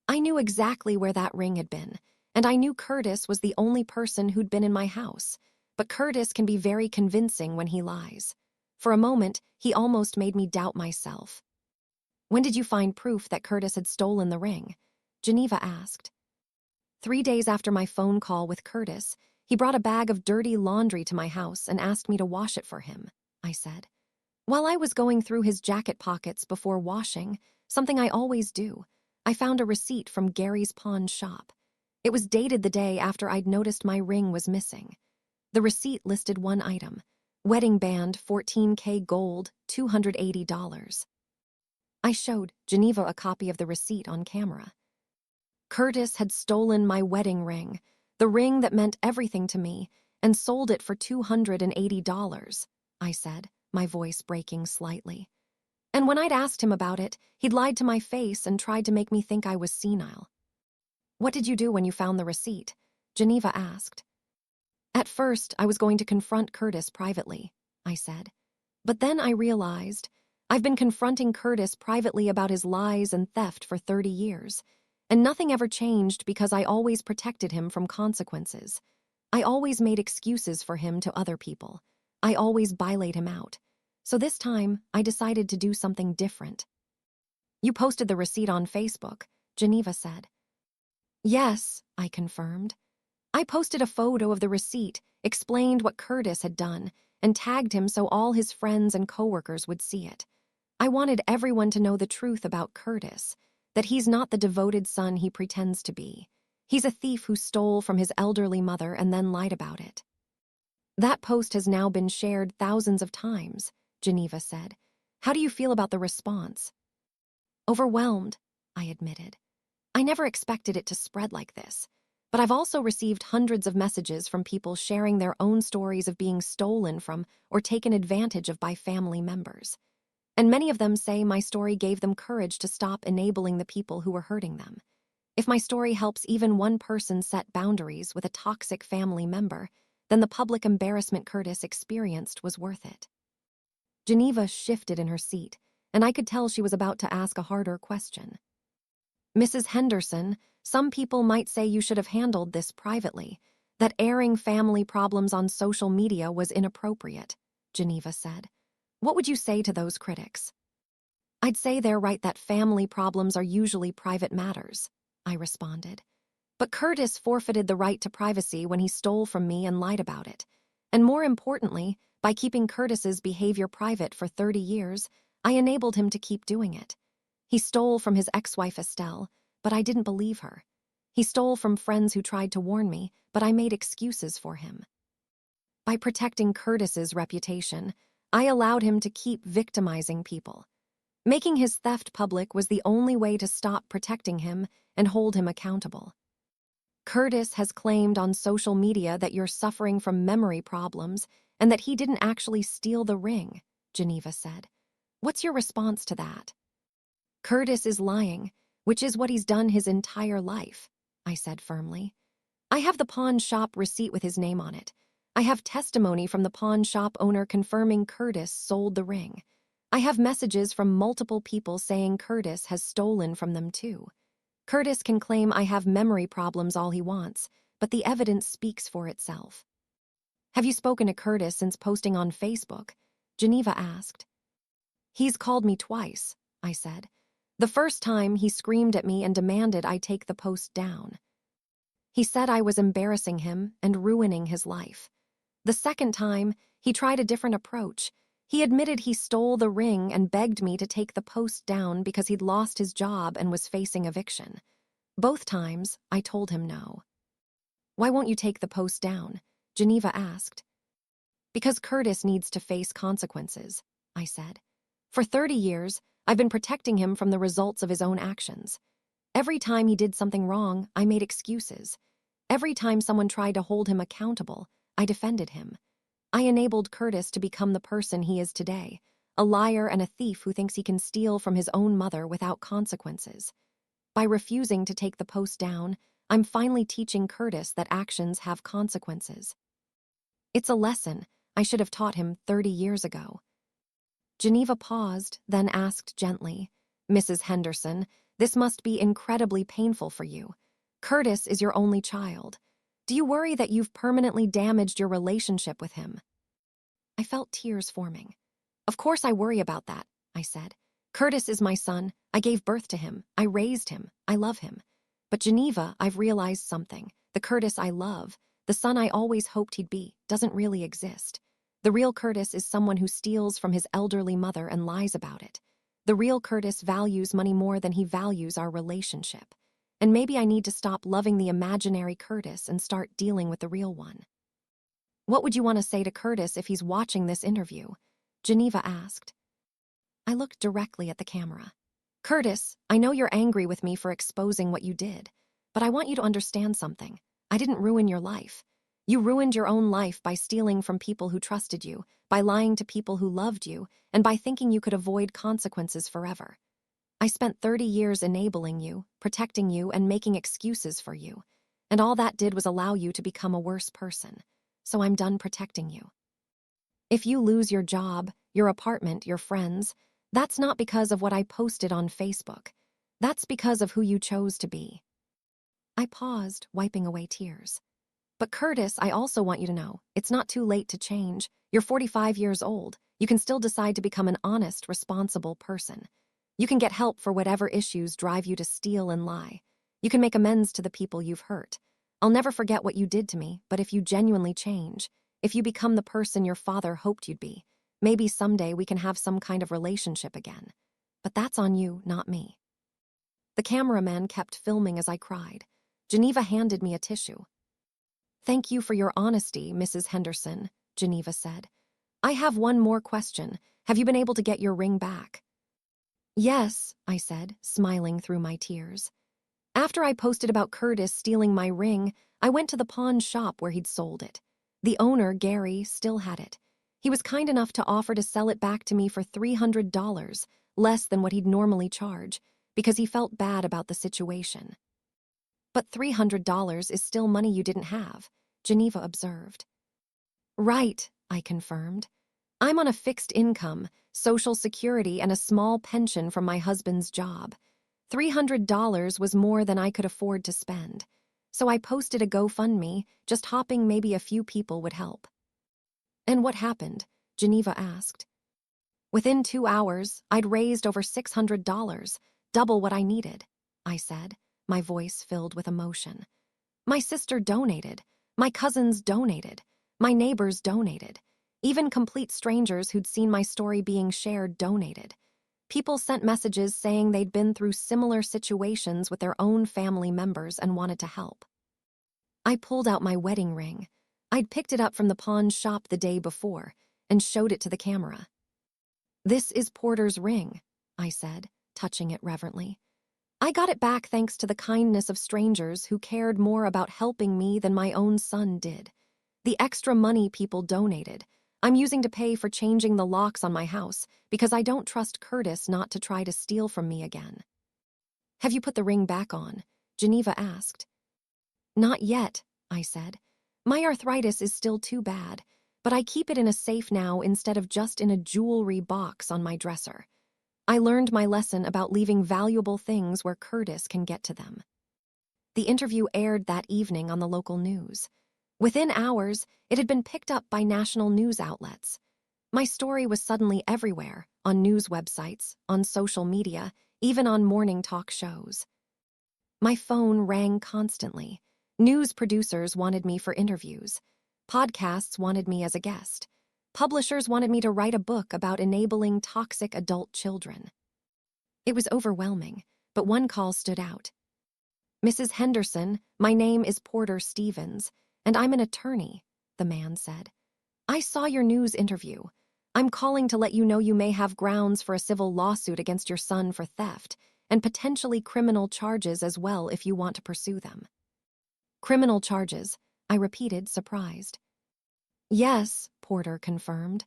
I knew exactly where that ring had been, and I knew Curtis was the only person who'd been in my house. But Curtis can be very convincing when he lies. For a moment, he almost made me doubt myself. When did you find proof that Curtis had stolen the ring? Geneva asked. 3 days after my phone call with Curtis, he brought a bag of dirty laundry to my house and asked me to wash it for him, I said. While I was going through his jacket pockets before washing, something I always do, I found a receipt from Gary's pawn shop. It was dated the day after I'd noticed my ring was missing. The receipt listed one item, wedding band 14K gold, $280. I showed Geneva a copy of the receipt on camera. Curtis had stolen my wedding ring, the ring that meant everything to me, and sold it for $280, I said, my voice breaking slightly. And when I'd asked him about it, he'd lied to my face and tried to make me think I was senile. What did you do when you found the receipt? Geneva asked. At first, I was going to confront Curtis privately, I said. But then I realized I've been confronting Curtis privately about his lies and theft for 30 years, and nothing ever changed because I always protected him from consequences. I always made excuses for him to other people. I always bailaid him out. So this time, I decided to do something different. You posted the receipt on Facebook, Geneva said. Yes, I confirmed. I posted a photo of the receipt, explained what Curtis had done, and tagged him so all his friends and coworkers would see it. I wanted everyone to know the truth about Curtis, that he's not the devoted son he pretends to be. He's a thief who stole from his elderly mother and then lied about it. That post has now been shared thousands of times, Geneva said. How do you feel about the response? Overwhelmed, I admitted. I never expected it to spread like this. But I've also received hundreds of messages from people sharing their own stories of being stolen from or taken advantage of by family members. And many of them say my story gave them courage to stop enabling the people who were hurting them. If my story helps even one person set boundaries with a toxic family member, then the public embarrassment Curtis experienced was worth it. Geneva shifted in her seat, and I could tell she was about to ask a harder question. Mrs. Henderson, some people might say you should have handled this privately, that airing family problems on social media was inappropriate, Geneva said. What would you say to those critics? I'd say they're right that family problems are usually private matters, I responded. But Curtis forfeited the right to privacy when he stole from me and lied about it. And more importantly, by keeping Curtis's behavior private for 30 years, I enabled him to keep doing it. He stole from his ex-wife Estelle, but I didn't believe her. He stole from friends who tried to warn me, but I made excuses for him. By protecting Curtis's reputation, I allowed him to keep victimizing people. Making his theft public was the only way to stop protecting him and hold him accountable. Curtis has claimed on social media that you're suffering from memory problems and that he didn't actually steal the ring, Geneva said. What's your response to that? Curtis is lying, which is what he's done his entire life, I said firmly. I have the pawn shop receipt with his name on it. I have testimony from the pawn shop owner confirming Curtis sold the ring. I have messages from multiple people saying Curtis has stolen from them too. Curtis can claim I have memory problems all he wants, but the evidence speaks for itself. Have you spoken to Curtis since posting on Facebook? Geneva asked. He's called me twice, I said. The first time, he screamed at me and demanded I take the post down. He said I was embarrassing him and ruining his life. The second time, he tried a different approach. He admitted he stole the ring and begged me to take the post down because he'd lost his job and was facing eviction. Both times, I told him no. Why won't you take the post down? Geneva asked. Because Curtis needs to face consequences, I said. For 30 years, I've been protecting him from the results of his own actions. Every time he did something wrong, I made excuses. Every time someone tried to hold him accountable, I defended him. I enabled Curtis to become the person he is today, a liar and a thief who thinks he can steal from his own mother without consequences. By refusing to take the post down, I'm finally teaching Curtis that actions have consequences. It's a lesson I should have taught him 30 years ago. Geneva paused, then asked gently, Mrs. Henderson, this must be incredibly painful for you. Curtis is your only child. Do you worry that you've permanently damaged your relationship with him? I felt tears forming. Of course I worry about that, I said. Curtis is my son. I gave birth to him. I raised him. I love him. But Geneva, I've realized something. The Curtis I love, the son I always hoped he'd be, doesn't really exist. The real Curtis is someone who steals from his elderly mother and lies about it. The real Curtis values money more than he values our relationship. And maybe I need to stop loving the imaginary Curtis and start dealing with the real one. What would you want to say to Curtis if he's watching this interview? Geneva asked. I looked directly at the camera. Curtis, I know you're angry with me for exposing what you did, but I want you to understand something. I didn't ruin your life. You ruined your own life by stealing from people who trusted you, by lying to people who loved you, and by thinking you could avoid consequences forever. I spent 30 years enabling you, protecting you, and making excuses for you. And all that did was allow you to become a worse person. So I'm done protecting you. If you lose your job, your apartment, your friends, that's not because of what I posted on Facebook. That's because of who you chose to be. I paused, wiping away tears. But Curtis, I also want you to know, it's not too late to change. You're 45 years old. You can still decide to become an honest, responsible person. You can get help for whatever issues drive you to steal and lie. You can make amends to the people you've hurt. I'll never forget what you did to me, but if you genuinely change, if you become the person your father hoped you'd be, maybe someday we can have some kind of relationship again. But that's on you, not me. The cameraman kept filming as I cried. Geneva handed me a tissue. Thank you for your honesty, Mrs. Henderson, Geneva said. I have one more question. Have you been able to get your ring back? Yes, I said, smiling through my tears. After I posted about Curtis stealing my ring, I went to the pawn shop where he'd sold it. The owner, Gary, still had it. He was kind enough to offer to sell it back to me for $300, less than what he'd normally charge, because he felt bad about the situation. But $300 is still money you didn't have, Geneva observed. Right, I confirmed. I'm on a fixed income, Social Security, and a small pension from my husband's job. $300 was more than I could afford to spend. So I posted a GoFundMe, just hoping maybe a few people would help. And what happened? Geneva asked. Within 2 hours, I'd raised over $600, double what I needed, I said, my voice filled with emotion. My sister donated. My cousins donated. My neighbors donated. Even complete strangers who'd seen my story being shared donated. People sent messages saying they'd been through similar situations with their own family members and wanted to help. I pulled out my wedding ring. I'd picked it up from the pawn shop the day before and showed it to the camera. This is Porter's ring, I said, touching it reverently. I got it back thanks to the kindness of strangers who cared more about helping me than my own son did. The extra money people donated, I'm using to pay for changing the locks on my house because I don't trust Curtis not to try to steal from me again. Have you put the ring back on? Geneva asked. Not yet, I said. My arthritis is still too bad, but I keep it in a safe now instead of just in a jewelry box on my dresser. I learned my lesson about leaving valuable things where Curtis can get to them. The interview aired that evening on the local news. Within hours, it had been picked up by national news outlets. My story was suddenly everywhere, on news websites, on social media, even on morning talk shows. My phone rang constantly. News producers wanted me for interviews. Podcasts wanted me as a guest. Publishers wanted me to write a book about enabling toxic adult children. It was overwhelming, but one call stood out. "Mrs. Henderson, my name is Porter Stevens, and I'm an attorney," the man said. "I saw your news interview. I'm calling to let you know you may have grounds for a civil lawsuit against your son for theft, and potentially criminal charges as well if you want to pursue them." "Criminal charges," I repeated, surprised. "Yes," Porter confirmed.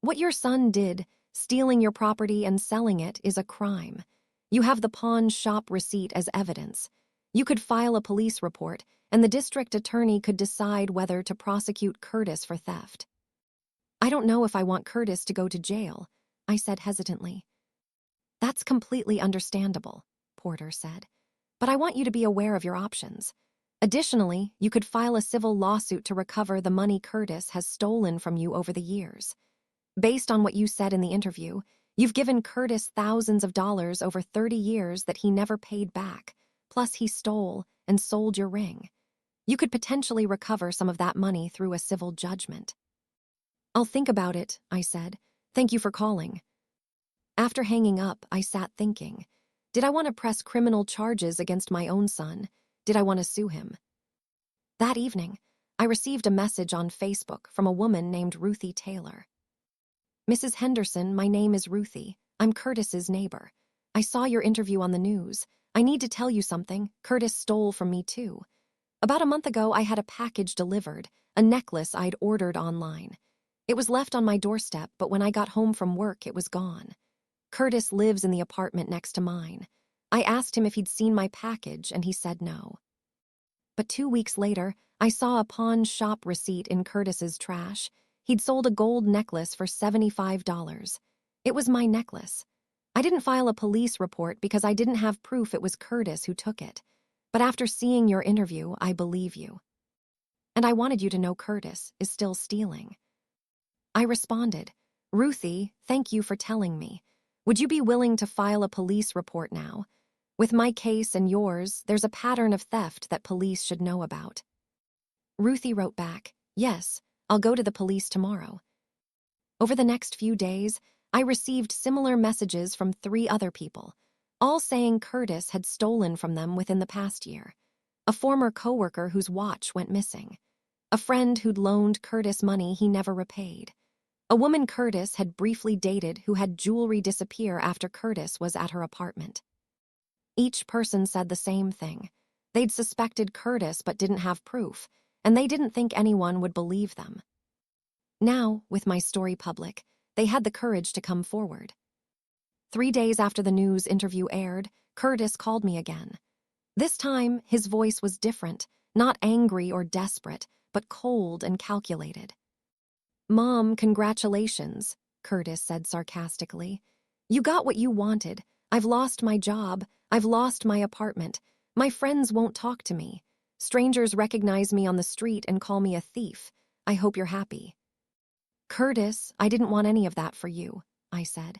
"What your son did, stealing your property and selling it, is a crime. You have the pawn shop receipt as evidence. You could file a police report, and the district attorney could decide whether to prosecute Curtis for theft." "I don't know if I want Curtis to go to jail," I said hesitantly. "That's completely understandable," Porter said. "But I want you to be aware of your options. Additionally, you could file a civil lawsuit to recover the money Curtis has stolen from you over the years. Based on what you said in the interview, you've given Curtis thousands of dollars over 30 years that he never paid back, plus he stole and sold your ring. You could potentially recover some of that money through a civil judgment." "I'll think about it," I said. "Thank you for calling." After hanging up, I sat thinking. Did I want to press criminal charges against my own son? Did I want to sue him? That evening, I received a message on Facebook from a woman named Ruthie Taylor. "Mrs. Henderson, my name is Ruthie. I'm Curtis's neighbor. I saw your interview on the news. I need to tell you something. Curtis stole from me too. About a month ago, I had a package delivered, a necklace I'd ordered online. It was left on my doorstep, but when I got home from work, it was gone. Curtis lives in the apartment next to mine. I asked him if he'd seen my package, and he said no. But 2 weeks later, I saw a pawn shop receipt in Curtis's trash. He'd sold a gold necklace for $75. It was my necklace. I didn't file a police report because I didn't have proof it was Curtis who took it. But after seeing your interview, I believe you. And I wanted you to know Curtis is still stealing." I responded, "Ruthie, thank you for telling me. Would you be willing to file a police report now? With my case and yours, there's a pattern of theft that police should know about." Ruthie wrote back, "Yes, I'll go to the police tomorrow." Over the next few days, I received similar messages from 3 other people, all saying Curtis had stolen from them within the past year. A former coworker whose watch went missing. A friend who'd loaned Curtis money he never repaid. A woman Curtis had briefly dated who had jewelry disappear after Curtis was at her apartment. Each person said the same thing. They'd suspected Curtis but didn't have proof, and they didn't think anyone would believe them. Now, with my story public, they had the courage to come forward. 3 days after the news interview aired, Curtis called me again. This time, his voice was different, not angry or desperate, but cold and calculated. "Mom, congratulations," Curtis said sarcastically. "You got what you wanted. I've lost my job. I've lost my apartment. My friends won't talk to me. Strangers recognize me on the street and call me a thief. I hope you're happy." "Curtis, I didn't want any of that for you," I said.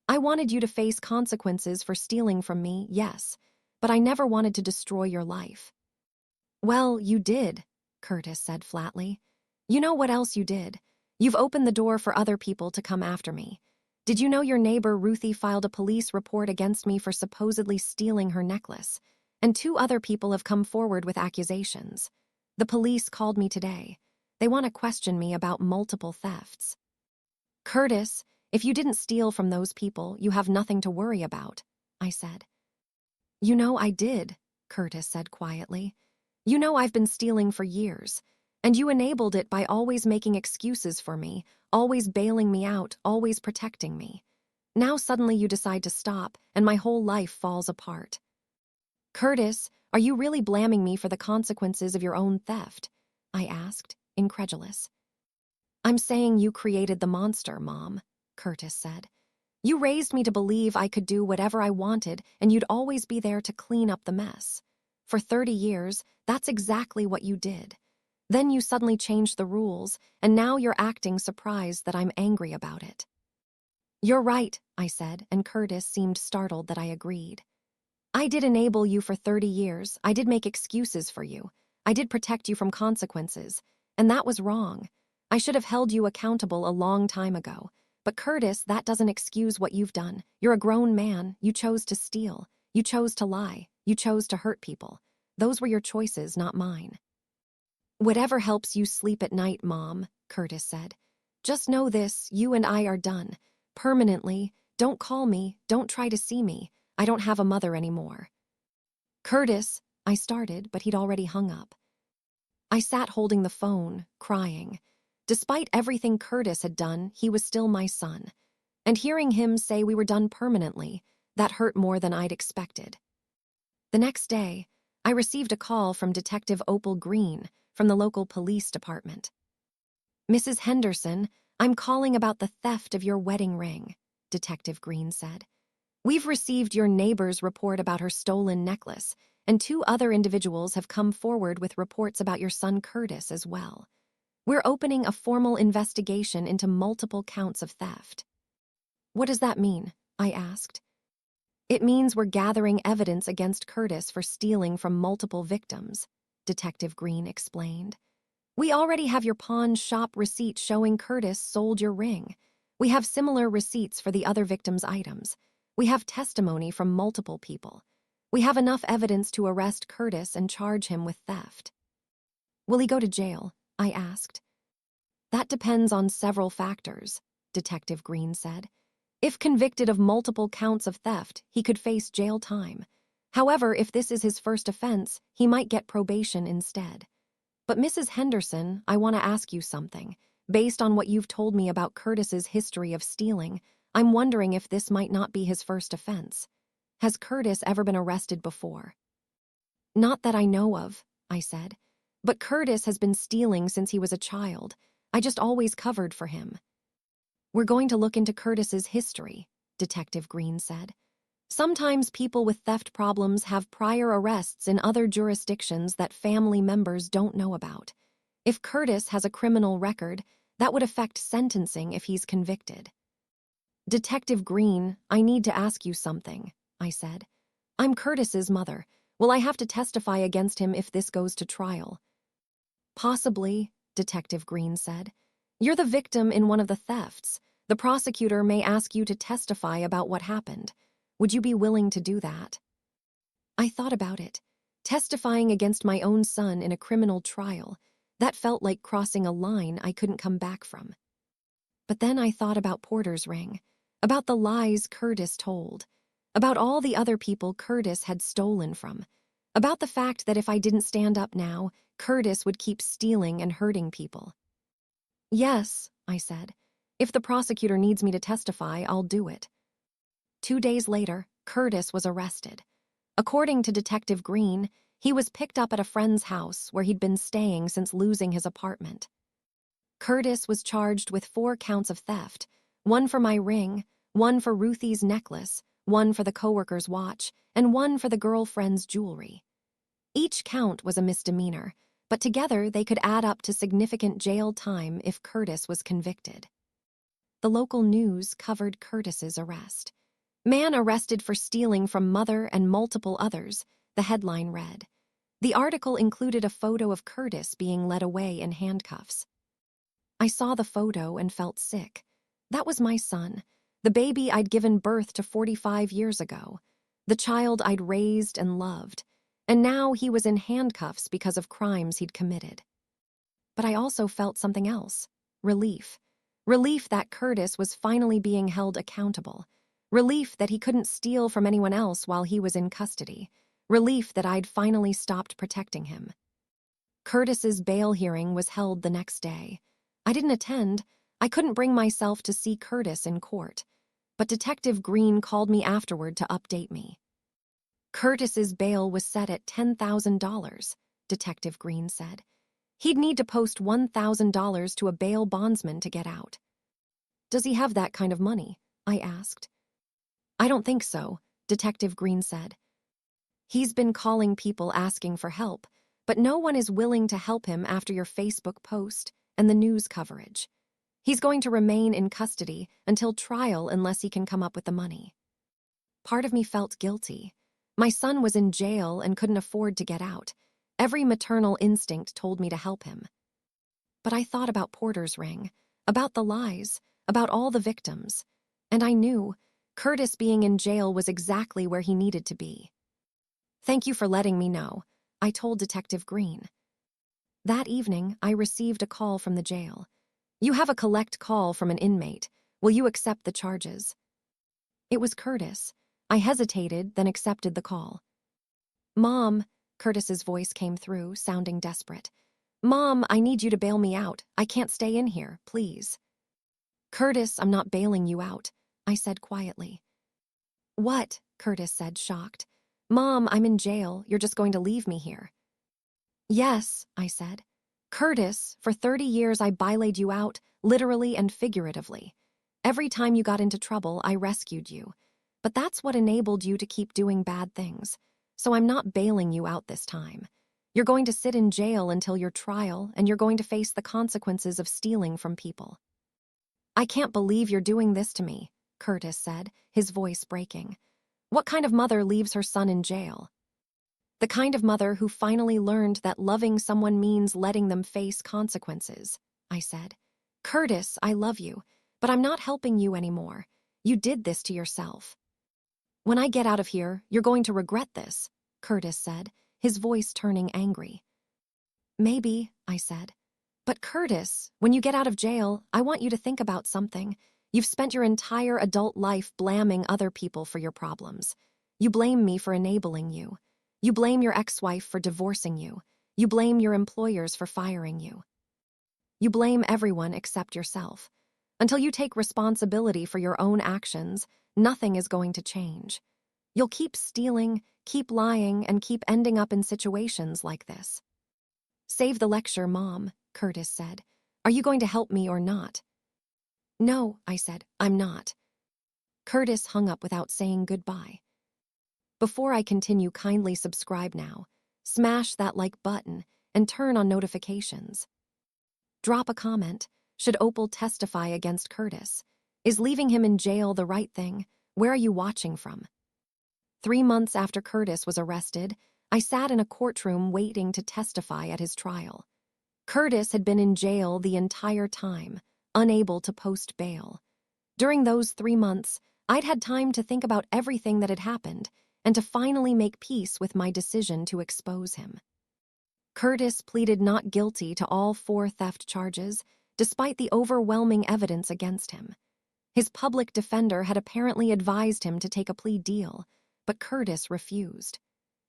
"I wanted you to face consequences for stealing from me, yes, but I never wanted to destroy your life." "Well, you did," Curtis said flatly. "You know what else you did? You've opened the door for other people to come after me. Did you know your neighbor Ruthie filed a police report against me for supposedly stealing her necklace? And 2 other people have come forward with accusations. The police called me today. They want to question me about multiple thefts." "Curtis, if you didn't steal from those people, you have nothing to worry about," I said. "You know I did," Curtis said quietly. "You know I've been stealing for years. And you enabled it by always making excuses for me, always bailing me out, always protecting me. Now suddenly you decide to stop, and my whole life falls apart. Curtis, are you really blaming me for the consequences of your own theft? I asked, incredulous. I'm saying you created the monster, Mom, Curtis said. You raised me to believe I could do whatever I wanted and you'd always be there to clean up the mess. For 30 years, that's exactly what you did. Then you suddenly changed the rules, and now you're acting surprised that I'm angry about it. You're right, I said, and Curtis seemed startled that I agreed. I did enable you for 30 years. I did make excuses for you. I did protect you from consequences. And that was wrong. I should have held you accountable a long time ago. But Curtis, that doesn't excuse what you've done. You're a grown man. You chose to steal. You chose to lie. You chose to hurt people. Those were your choices, not mine. Whatever helps you sleep at night, Mom, Curtis said. Just know this, you and I are done. Permanently. Don't call me. Don't try to see me. I don't have a mother anymore. Curtis, I started, but he'd already hung up. I sat holding the phone, crying. Despite everything Curtis had done, he was still my son. And hearing him say we were done permanently, that hurt more than I'd expected. The next day, I received a call from Detective Opal Green from the local police department. Mrs. Henderson, I'm calling about the theft of your wedding ring, Detective Green said. We've received your neighbor's report about her stolen necklace, and 2 other individuals have come forward with reports about your son Curtis as well. We're opening a formal investigation into multiple counts of theft. What does that mean? I asked. It means we're gathering evidence against Curtis for stealing from multiple victims, Detective Green explained. We already have your pawn shop receipt showing Curtis sold your ring. We have similar receipts for the other victims' items. We have testimony from multiple people. We have enough evidence to arrest Curtis and charge him with theft. Will he go to jail? I asked. That depends on several factors, Detective Green said. If convicted of multiple counts of theft, he could face jail time. However, if this is his first offense, he might get probation instead. But Mrs. Henderson, I want to ask you something. Based on what you've told me about Curtis's history of stealing, I'm wondering if this might not be his first offense. Has Curtis ever been arrested before? Not that I know of, I said. But Curtis has been stealing since he was a child. I just always covered for him. We're going to look into Curtis's history, Detective Green said. Sometimes people with theft problems have prior arrests in other jurisdictions that family members don't know about. If Curtis has a criminal record, that would affect sentencing if he's convicted. Detective Green, I need to ask you something, I said. I'm Curtis's mother. Will I have to testify against him if this goes to trial? Possibly, Detective Green said. You're the victim in one of the thefts. The prosecutor may ask you to testify about what happened. Would you be willing to do that? I thought about it. Testifying against my own son in a criminal trial, that felt like crossing a line I couldn't come back from. But then I thought about Porter's ring, about the lies Curtis told, about all the other people Curtis had stolen from, about the fact that if I didn't stand up now, Curtis would keep stealing and hurting people. Yes, I said. If the prosecutor needs me to testify, I'll do it. 2 days later, Curtis was arrested. According to Detective Green, he was picked up at a friend's house where he'd been staying since losing his apartment. Curtis was charged with 4 counts of theft, 1 for my ring, 1 for Ruthie's necklace, 1 for the coworker's watch, and 1 for the girlfriend's jewelry. Each count was a misdemeanor, but together they could add up to significant jail time if Curtis was convicted. The local news covered Curtis's arrest. Man arrested for stealing from mother and multiple others, the headline read. The article included a photo of Curtis being led away in handcuffs. I saw the photo and felt sick. That was my son, the baby I'd given birth to 45 years ago, the child I'd raised and loved, and now he was in handcuffs because of crimes he'd committed. But I also felt something else, relief. Relief that Curtis was finally being held accountable. Relief that he couldn't steal from anyone else while he was in custody. Relief that I'd finally stopped protecting him. Curtis's bail hearing was held the next day. I didn't attend. I couldn't bring myself to see Curtis in court. But Detective Green called me afterward to update me. Curtis's bail was set at $10,000, Detective Green said. He'd need to post $1,000 to a bail bondsman to get out. Does he have that kind of money? I asked. I don't think so, Detective Green said. He's been calling people asking for help, but no one is willing to help him after your Facebook post and the news coverage. He's going to remain in custody until trial unless he can come up with the money. Part of me felt guilty. My son was in jail and couldn't afford to get out. Every maternal instinct told me to help him. But I thought about Porter's ring, about the lies, about all the victims, and I knew Curtis being in jail was exactly where he needed to be. Thank you for letting me know, I told Detective Green. That evening, I received a call from the jail. You have a collect call from an inmate. Will you accept the charges? It was Curtis. I hesitated, then accepted the call. Mom, Curtis's voice came through, sounding desperate. Mom, I need you to bail me out. I can't stay in here, please. Curtis, I'm not bailing you out, I said quietly. What? Curtis said, shocked. Mom, I'm in jail. You're just going to leave me here. Yes, I said. Curtis, for 30 years I baited you out, literally and figuratively. Every time you got into trouble, I rescued you. But that's what enabled you to keep doing bad things. So I'm not bailing you out this time. You're going to sit in jail until your trial, and you're going to face the consequences of stealing from people. I can't believe you're doing this to me, Curtis said, his voice breaking. What kind of mother leaves her son in jail? The kind of mother who finally learned that loving someone means letting them face consequences, I said. Curtis, I love you, but I'm not helping you anymore. You did this to yourself. When I get out of here, you're going to regret this, Curtis said, his voice turning angry. Maybe, I said. But Curtis, when you get out of jail, I want you to think about something. You've spent your entire adult life blaming other people for your problems. You blame me for enabling you. You blame your ex-wife for divorcing you. You blame your employers for firing you. You blame everyone except yourself. Until you take responsibility for your own actions, nothing is going to change. You'll keep stealing, keep lying, and keep ending up in situations like this. Save the lecture, Mom, Curtis said. Are you going to help me or not? No, I said, I'm not. Curtis hung up without saying goodbye. Before I continue, kindly subscribe now, smash that like button, and turn on notifications. Drop a comment. Should Opal testify against Curtis? Is leaving him in jail the right thing? Where are you watching from? 3 months after Curtis was arrested, I sat in a courtroom waiting to testify at his trial. Curtis had been in jail the entire time, unable to post bail. During those 3 months, I'd had time to think about everything that had happened and to finally make peace with my decision to expose him. Curtis pleaded not guilty to all 4 theft charges, despite the overwhelming evidence against him. His public defender had apparently advised him to take a plea deal, but Curtis refused.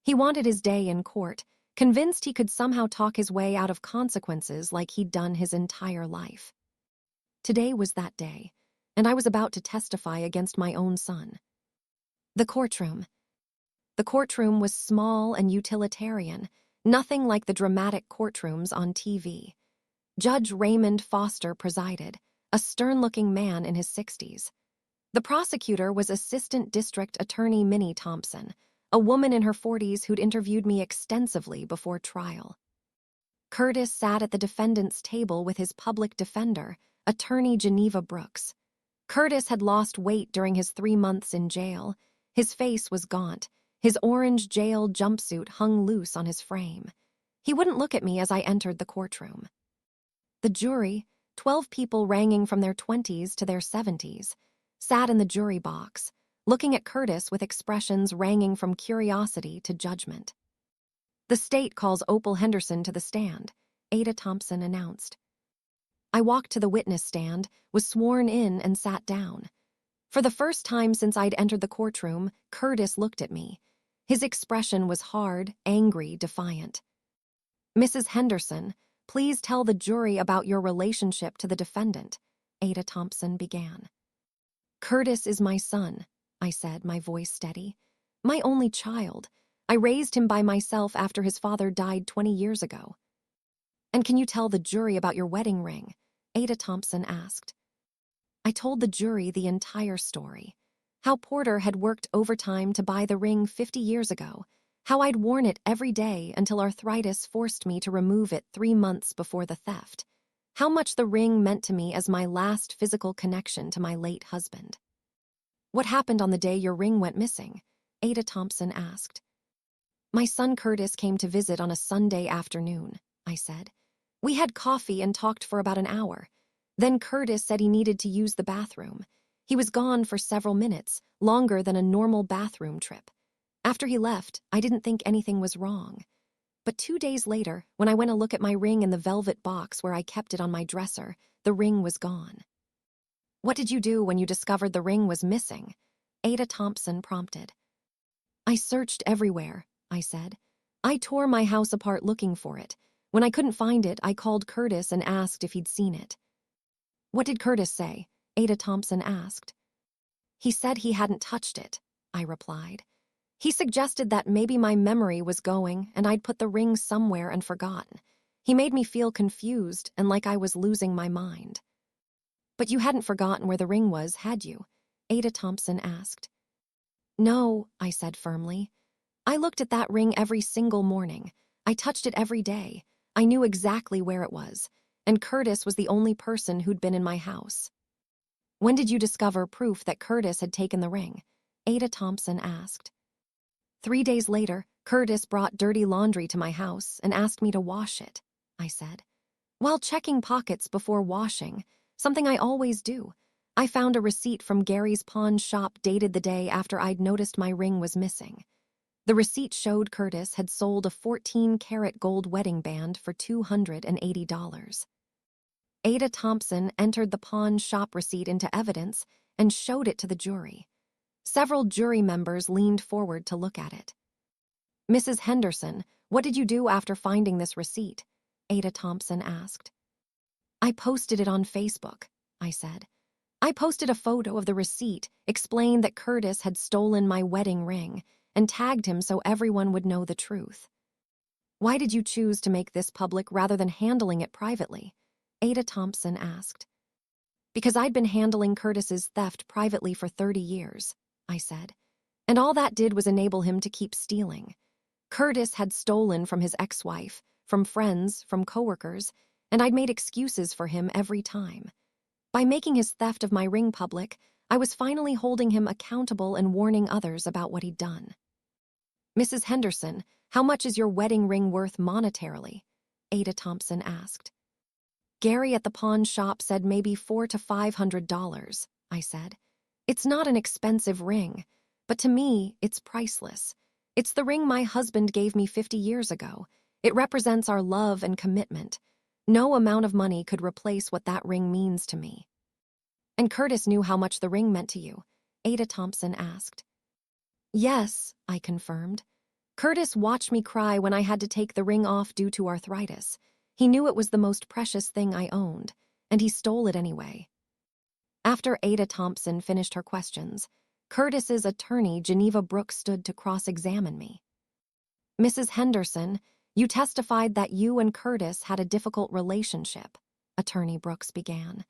He wanted his day in court, convinced he could somehow talk his way out of consequences like he'd done his entire life. Today was that day, and I was about to testify against my own son. The courtroom. The courtroom was small and utilitarian, nothing like the dramatic courtrooms on TV. Judge Raymond Foster presided, a stern-looking man in his 60s. The prosecutor was Assistant District Attorney Minnie Thompson, a woman in her 40s who'd interviewed me extensively before trial. Curtis sat at the defendant's table with his public defender, Attorney Geneva Brooks. Curtis had lost weight during his 3 months in jail. His face was gaunt. His orange jail jumpsuit hung loose on his frame. He wouldn't look at me as I entered the courtroom. The jury, 12 people ranging from their 20s to their 70s, sat in the jury box, looking at Curtis with expressions ranging from curiosity to judgment. The state calls Opal Henderson to the stand, Ada Thompson announced. I walked to the witness stand, was sworn in, and sat down. For the first time since I'd entered the courtroom, Curtis looked at me. His expression was hard, angry, defiant. Mrs. Henderson, please tell the jury about your relationship to the defendant, Ada Thompson began. Curtis is my son, I said, my voice steady. My only child. I raised him by myself after his father died 20 years ago. And can you tell the jury about your wedding ring? Ada Thompson asked. I told the jury the entire story. How Porter had worked overtime to buy the ring 50 years ago. How I'd worn it every day until arthritis forced me to remove it 3 months before the theft. How much the ring meant to me as my last physical connection to my late husband. What happened on the day your ring went missing? Ada Thompson asked. My son Curtis came to visit on a Sunday afternoon, I said. We had coffee and talked for about an hour. Then Curtis said he needed to use the bathroom. He was gone for several minutes, longer than a normal bathroom trip. After he left, I didn't think anything was wrong. But 2 days later, when I went to look at my ring in the velvet box where I kept it on my dresser, the ring was gone. What did you do when you discovered the ring was missing? Ada Thompson prompted. I searched everywhere, I said. I tore my house apart looking for it. When I couldn't find it, I called Curtis and asked if he'd seen it. What did Curtis say? Ada Thompson asked. He said he hadn't touched it, I replied. He suggested that maybe my memory was going and I'd put the ring somewhere and forgotten. He made me feel confused and like I was losing my mind. But you hadn't forgotten where the ring was, had you? Ada Thompson asked. No, I said firmly. I looked at that ring every single morning. I touched it every day. I knew exactly where it was, and Curtis was the only person who'd been in my house. When did you discover proof that Curtis had taken the ring? Ada Thompson asked. 3 days later, Curtis brought dirty laundry to my house and asked me to wash it, I said. While checking pockets before washing, something I always do, I found a receipt from Gary's pawn shop dated the day after I'd noticed my ring was missing. The receipt showed Curtis had sold a 14-karat gold wedding band for $280. Ada Thompson entered the pawn shop receipt into evidence and showed it to the jury. Several jury members leaned forward to look at it. Mrs. Henderson, what did you do after finding this receipt? Ada Thompson asked. I posted it on Facebook, I said. I posted a photo of the receipt, explained that Curtis had stolen my wedding ring, and tagged him so everyone would know the truth. Why did you choose to make this public rather than handling it privately? Ada Thompson asked. Because I'd been handling Curtis's theft privately for 30 years, I said. And all that did was enable him to keep stealing. Curtis had stolen from his ex-wife, from friends, from coworkers, and I'd made excuses for him every time. By making his theft of my ring public, I was finally holding him accountable and warning others about what he'd done. Mrs. Henderson, how much is your wedding ring worth monetarily? Ada Thompson asked. Gary at the pawn shop said maybe $400 to $500, I said. It's not an expensive ring, but to me, it's priceless. It's the ring my husband gave me 50 years ago. It represents our love and commitment. No amount of money could replace what that ring means to me. And Curtis knew how much the ring meant to you? Ada Thompson asked. Yes, I confirmed. Curtis watched me cry when I had to take the ring off due to arthritis. He knew it was the most precious thing I owned, and he stole it anyway. After Ada Thompson finished her questions, Curtis's attorney, Geneva Brooks, stood to cross-examine me. Mrs. Henderson, you testified that you and Curtis had a difficult relationship, Attorney Brooks began.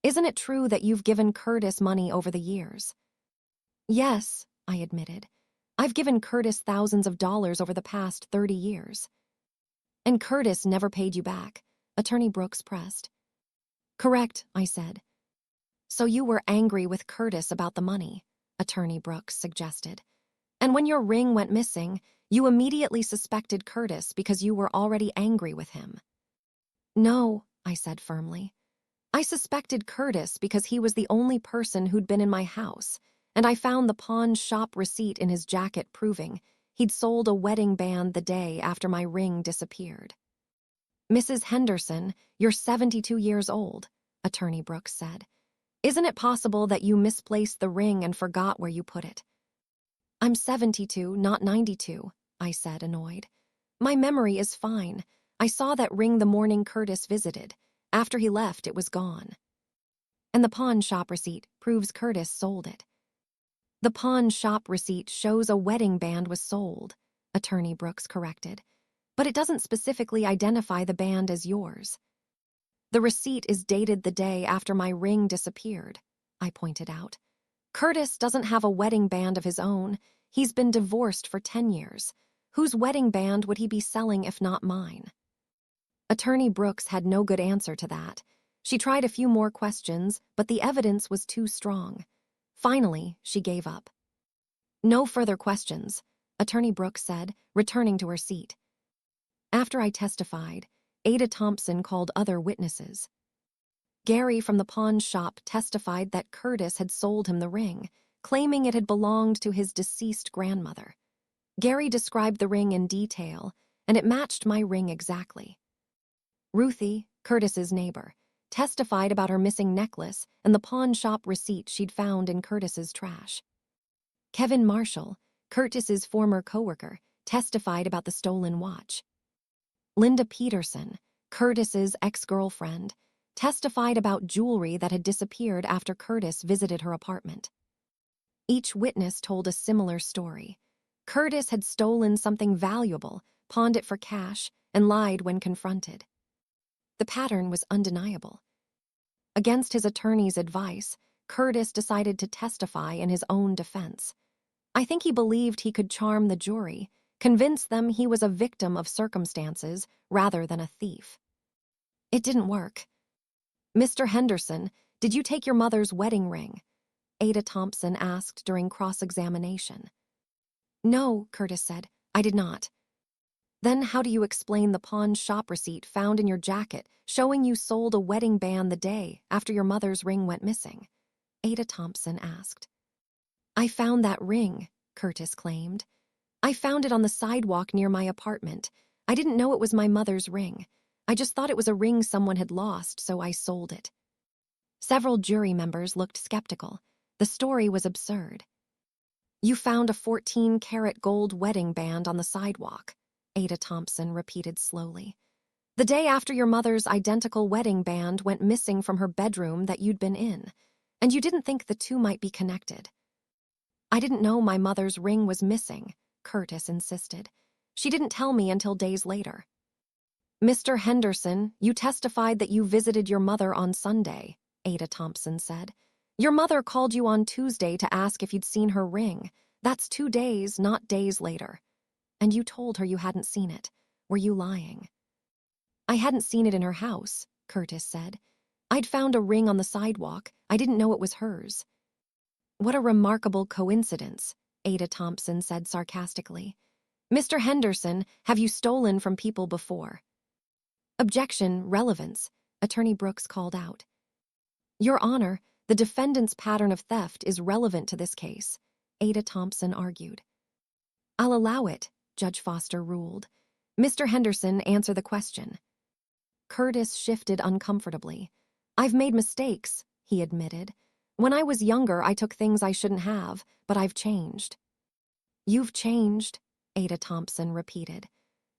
Isn't it true that you've given Curtis money over the years? Yes, I admitted. I've given Curtis thousands of dollars over the past 30 years. And Curtis never paid you back, Attorney Brooks pressed. Correct, I said. So you were angry with Curtis about the money, Attorney Brooks suggested. And when your ring went missing, you immediately suspected Curtis because you were already angry with him. No, I said firmly. I suspected Curtis because he was the only person who'd been in my house, and I found the pawn shop receipt in his jacket proving he'd sold a wedding band the day after my ring disappeared. Mrs. Henderson, you're 72 years old, Attorney Brooks said. Isn't it possible that you misplaced the ring and forgot where you put it? I'm 72, not 92, I said, annoyed. My memory is fine. I saw that ring the morning Curtis visited. After he left, it was gone. And the pawn shop receipt proves Curtis sold it. The pawn shop receipt shows a wedding band was sold, Attorney Brooks corrected. but it doesn't specifically identify the band as yours. The receipt is dated the day after my ring disappeared, I pointed out. Curtis doesn't have a wedding band of his own. He's been divorced for 10 years. Whose wedding band would he be selling if not mine? Attorney Brooks had no good answer to that. She tried a few more questions, but the evidence was too strong. Finally, she gave up. No further questions, Attorney Brooks said, returning to her seat. After I testified, Ada Thompson called other witnesses. Gary from the pawn shop testified that Curtis had sold him the ring, claiming it had belonged to his deceased grandmother. Gary described the ring in detail, and it matched my ring exactly. Ruthie, Curtis's neighbor, testified about her missing necklace and the pawn shop receipt she'd found in Curtis's trash. Kevin Marshall, Curtis's former coworker, testified about the stolen watch. Linda Peterson, Curtis's ex-girlfriend, testified about jewelry that had disappeared after Curtis visited her apartment. Each witness told a similar story. Curtis had stolen something valuable, pawned it for cash, and lied when confronted. The pattern was undeniable. Against his attorney's advice, Curtis decided to testify in his own defense. I think he believed he could charm the jury, convince them he was a victim of circumstances rather than a thief. It didn't work. Mr. Henderson, did you take your mother's wedding ring? Ada Thompson asked during cross-examination. No, Curtis said, I did not. Then how do you explain the pawn shop receipt found in your jacket showing you sold a wedding band the day after your mother's ring went missing? Ada Thompson asked. I found that ring, Curtis claimed. I found it on the sidewalk near my apartment. I didn't know it was my mother's ring. I just thought it was a ring someone had lost, so I sold it. Several jury members looked skeptical. The story was absurd. You found a 14-karat gold wedding band on the sidewalk, Ada Thompson repeated slowly. The day after your mother's identical wedding band went missing from her bedroom that you'd been in, and you didn't think the two might be connected. I didn't know my mother's ring was missing, Curtis insisted. She didn't tell me until days later. Mr. Henderson, you testified that you visited your mother on Sunday, Ada Thompson said. Your mother called you on Tuesday to ask if you'd seen her ring. That's 2 days, not days later. And you told her you hadn't seen it. Were you lying? I hadn't seen it in her house, Curtis said. I'd found a ring on the sidewalk. I didn't know it was hers. What a remarkable coincidence, Ada Thompson said sarcastically. Mr. Henderson, have you stolen from people before? Objection, relevance, Attorney Brooks called out. Your Honor, the defendant's pattern of theft is relevant to this case, Ada Thompson argued. I'll allow it, Judge Foster ruled. Mr. Henderson, answer the question. Curtis shifted uncomfortably. I've made mistakes, he admitted. When I was younger, I took things I shouldn't have, but I've changed. You've changed, Ada Thompson repeated.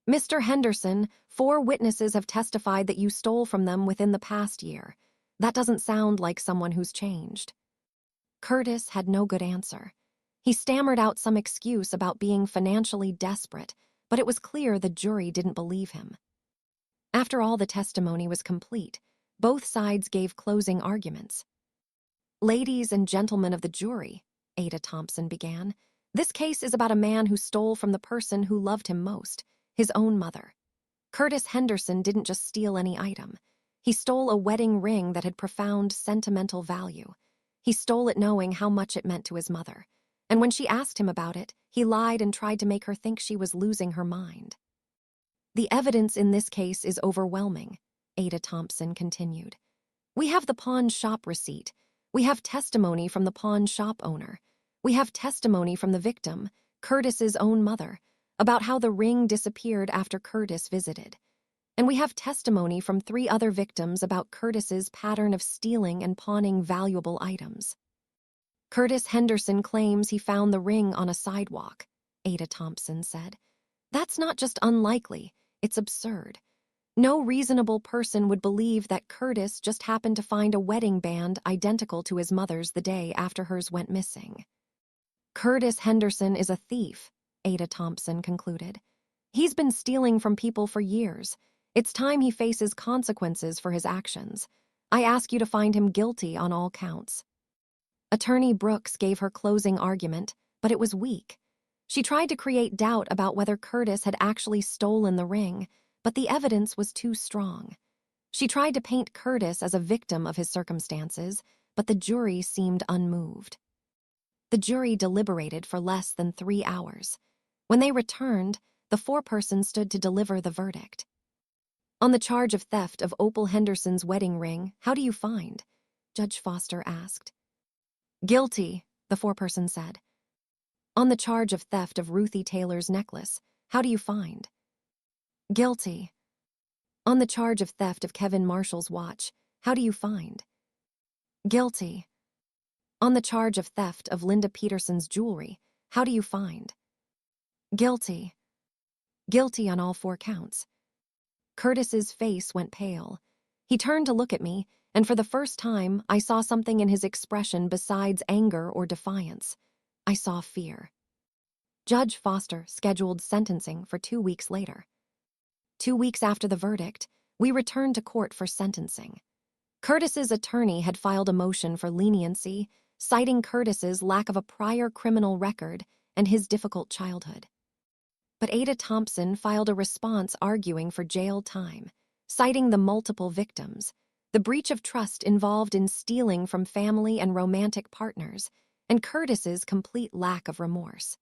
Mr. Henderson, 4 witnesses have testified that you stole from them within the past year. That doesn't sound like someone who's changed. Curtis had no good answer. He stammered out some excuse about being financially desperate, but it was clear the jury didn't believe him. After all the testimony was complete, both sides gave closing arguments. Ladies and gentlemen of the jury, Ada Thompson began, this case is about a man who stole from the person who loved him most, his own mother. Curtis Henderson didn't just steal any item. He stole a wedding ring that had profound sentimental value. He stole it knowing how much it meant to his mother. And when she asked him about it, he lied and tried to make her think she was losing her mind. The evidence in this case is overwhelming, Ada Thompson continued. We have the pawn shop receipt. We have testimony from the pawn shop owner. We have testimony from the victim, Curtis's own mother, about how the ring disappeared after Curtis visited. And we have testimony from 3 other victims about Curtis's pattern of stealing and pawning valuable items. Curtis Henderson claims he found the ring on a sidewalk, Ada Thompson said. That's not just unlikely, it's absurd. No reasonable person would believe that Curtis just happened to find a wedding band identical to his mother's the day after hers went missing. Curtis Henderson is a thief, Ada Thompson concluded. He's been stealing from people for years. It's time he faces consequences for his actions. I ask you to find him guilty on all counts." Attorney Brooks gave her closing argument, but it was weak. She tried to create doubt about whether Curtis had actually stolen the ring, but the evidence was too strong. She tried to paint Curtis as a victim of his circumstances, but the jury seemed unmoved. The jury deliberated for less than 3 hours. When they returned, the foreperson stood to deliver the verdict. "On the charge of theft of Opal Henderson's wedding ring, how do you find?" Judge Foster asked. "Guilty," the foreperson said. "On the charge of theft of Ruthie Taylor's necklace, how do you find?" "Guilty." "On the charge of theft of Kevin Marshall's watch, how do you find?" "Guilty." "On the charge of theft of Linda Peterson's jewelry, how do you find?" "Guilty." Guilty on all 4 counts. Curtis's face went pale. He turned to look at me, and for the first time, I saw something in his expression besides anger or defiance. I saw fear. Judge Foster scheduled sentencing for 2 weeks later. 2 weeks after the verdict, we returned to court for sentencing. Curtis's attorney had filed a motion for leniency, citing Curtis's lack of a prior criminal record and his difficult childhood. But Ada Thompson filed a response arguing for jail time, citing the multiple victims, the breach of trust involved in stealing from family and romantic partners, and Curtis's complete lack of remorse.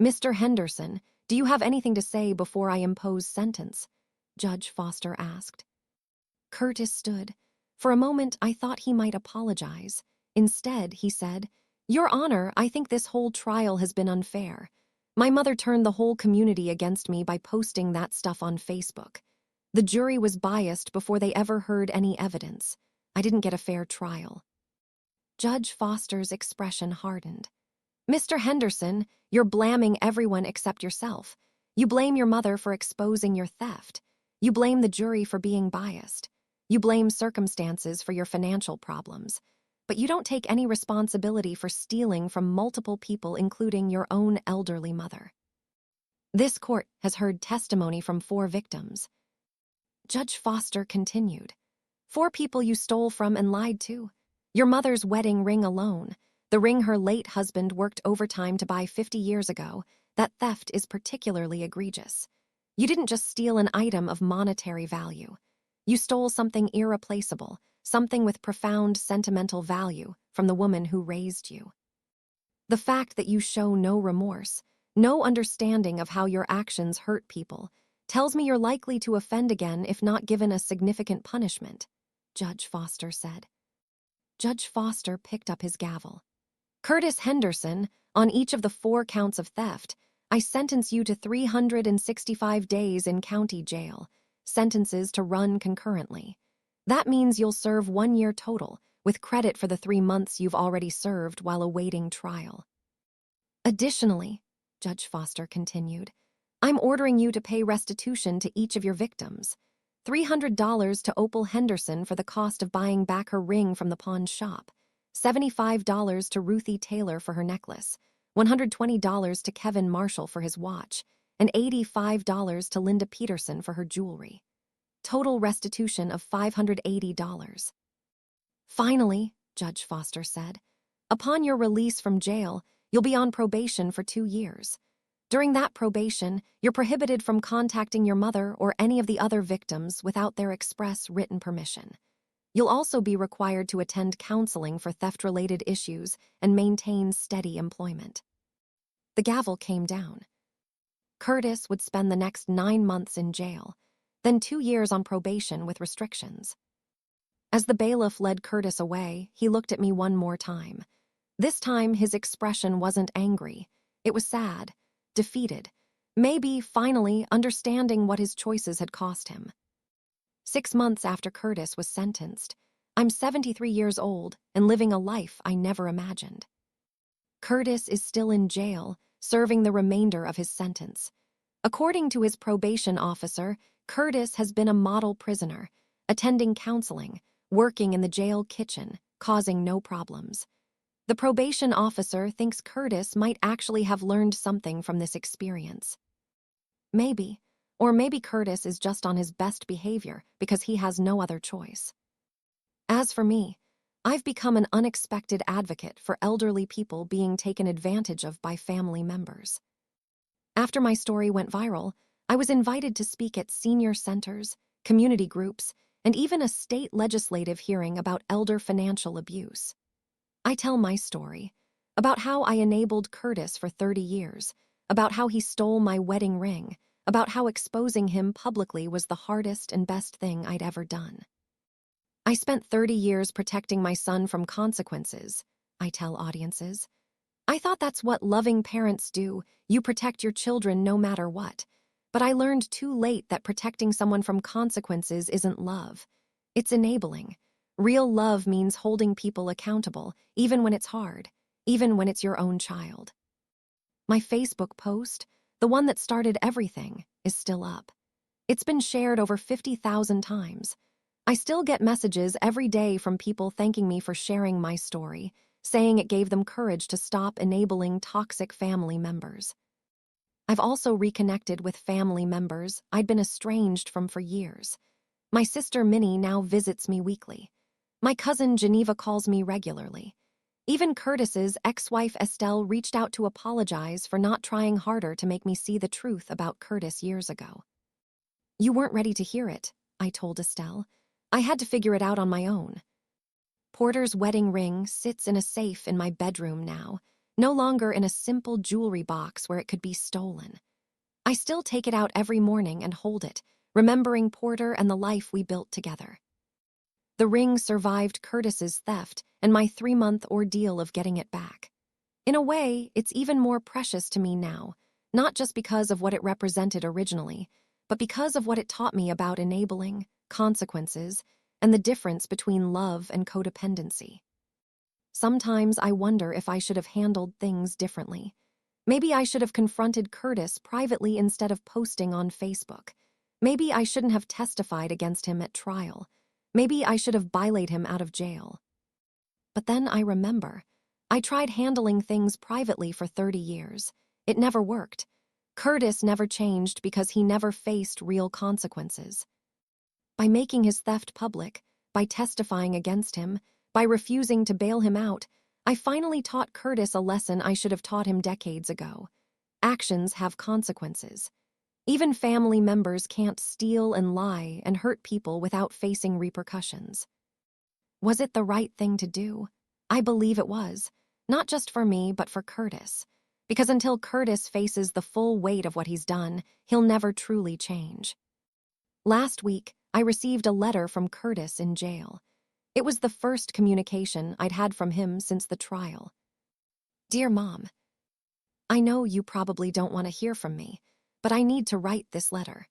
"Mr. Henderson, do you have anything to say before I impose sentence?" Judge Foster asked. Curtis stood. For a moment, I thought he might apologize. Instead, he said, "Your Honor, I think this whole trial has been unfair. My mother turned the whole community against me by posting that stuff on Facebook. The jury was biased before they ever heard any evidence. I didn't get a fair trial." Judge Foster's expression hardened. "Mr. Henderson, you're blaming everyone except yourself. You blame your mother for exposing your theft. You blame the jury for being biased. You blame circumstances for your financial problems. But you don't take any responsibility for stealing from multiple people, including your own elderly mother." This court has heard testimony from 4 victims. Judge Foster continued. 4 people you stole from and lied to. Your mother's wedding ring alone, the ring her late husband worked overtime to buy 50 years ago, that theft is particularly egregious. You didn't just steal an item of monetary value. You stole something irreplaceable, something with profound sentimental value from the woman who raised you. The fact that you show no remorse, no understanding of how your actions hurt people, tells me you're likely to offend again if not given a significant punishment," Judge Foster said. Judge Foster picked up his gavel. "Curtis Henderson, on each of the 4 counts of theft, I sentence you to 365 days in county jail, sentences to run concurrently. That means you'll serve 1 year total, with credit for the 3 months you've already served while awaiting trial. Additionally," Judge Foster continued, "I'm ordering you to pay restitution to each of your victims. $300 to Opal Henderson for the cost of buying back her ring from the pawn shop, $75 to Ruthie Taylor for her necklace, $120 to Kevin Marshall for his watch, and $85 to Linda Peterson for her jewelry. Total restitution of $580. Finally," Judge Foster said, "upon your release from jail, you'll be on probation for 2 years. During that probation, you're prohibited from contacting your mother or any of the other victims without their express written permission. You'll also be required to attend counseling for theft-related issues and maintain steady employment." The gavel came down. Curtis would spend the next 9 months in jail, then 2 years on probation with restrictions. As the bailiff led Curtis away, he looked at me one more time. This time, his expression wasn't angry. It was sad, defeated, maybe, finally, understanding what his choices had cost him. 6 months after Curtis was sentenced, I'm 73 years old and living a life I never imagined. Curtis is still in jail, serving the remainder of his sentence. According to his probation officer, Curtis has been a model prisoner, attending counseling, working in the jail kitchen, causing no problems. The probation officer thinks Curtis might actually have learned something from this experience. Maybe. Or maybe Curtis is just on his best behavior because he has no other choice. As for me, I've become an unexpected advocate for elderly people being taken advantage of by family members. After my story went viral, I was invited to speak at senior centers, community groups, and even a state legislative hearing about elder financial abuse. I tell my story about how I enabled Curtis for 30 years, about how he stole my wedding ring, about how exposing him publicly was the hardest and best thing I'd ever done. I spent 30 years protecting my son from consequences, I tell audiences. I thought that's what loving parents do. You protect your children no matter what. But I learned too late that protecting someone from consequences isn't love. It's enabling. Real love means holding people accountable, even when it's hard, even when it's your own child. My Facebook post, the one that started everything, is still up. It's been shared over 50,000 times. I still get messages every day from people thanking me for sharing my story, saying it gave them courage to stop enabling toxic family members. I've also reconnected with family members I'd been estranged from for years. My sister Minnie now visits me weekly. My cousin Geneva calls me regularly. Even Curtis's ex-wife Estelle reached out to apologize for not trying harder to make me see the truth about Curtis years ago. You weren't ready to hear it, I told Estelle. I had to figure it out on my own. Porter's wedding ring sits in a safe in my bedroom now, no longer in a simple jewelry box where it could be stolen. I still take it out every morning and hold it, remembering Porter and the life we built together. The ring survived Curtis's theft and my 3-month ordeal of getting it back. In a way, it's even more precious to me now, not just because of what it represented originally, but because of what it taught me about enabling, consequences, and the difference between love and codependency. Sometimes I wonder if I should have handled things differently. Maybe I should have confronted Curtis privately instead of posting on Facebook. Maybe I shouldn't have testified against him at trial. Maybe I should have bylaid him out of jail. But then I remember, I tried handling things privately for 30 years. It never worked. Curtis never changed because he never faced real consequences. By making his theft public, by testifying against him, by refusing to bail him out, I finally taught Curtis a lesson I should have taught him decades ago. Actions have consequences. Even family members can't steal and lie and hurt people without facing repercussions. Was it the right thing to do? I believe it was, not just for me, but for Curtis. Because until Curtis faces the full weight of what he's done, he'll never truly change. Last week, I received a letter from Curtis in jail. It was the first communication I'd had from him since the trial. Dear Mom, I know you probably don't want to hear from me, but I need to write this letter.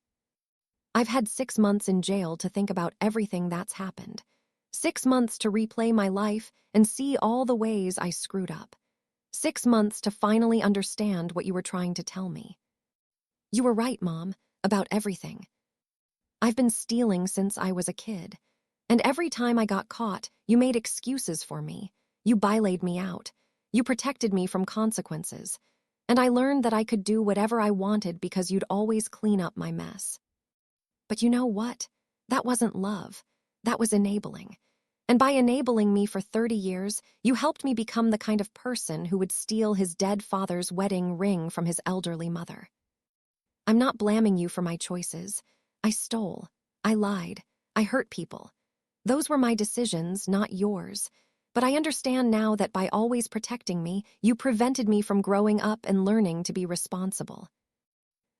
I've had 6 months in jail to think about everything that's happened. 6 months to replay my life and see all the ways I screwed up. 6 months to finally understand what you were trying to tell me. You were right, Mom, about everything. I've been stealing since I was a kid. And every time I got caught, you made excuses for me. You bylaid me out. You protected me from consequences. And I learned that I could do whatever I wanted because you'd always clean up my mess. But you know what? That wasn't love. That was enabling. And by enabling me for 30 years, you helped me become the kind of person who would steal his dead father's wedding ring from his elderly mother. I'm not blaming you for my choices. I stole. I lied. I hurt people. Those were my decisions, not yours. But I understand now that by always protecting me, you prevented me from growing up and learning to be responsible.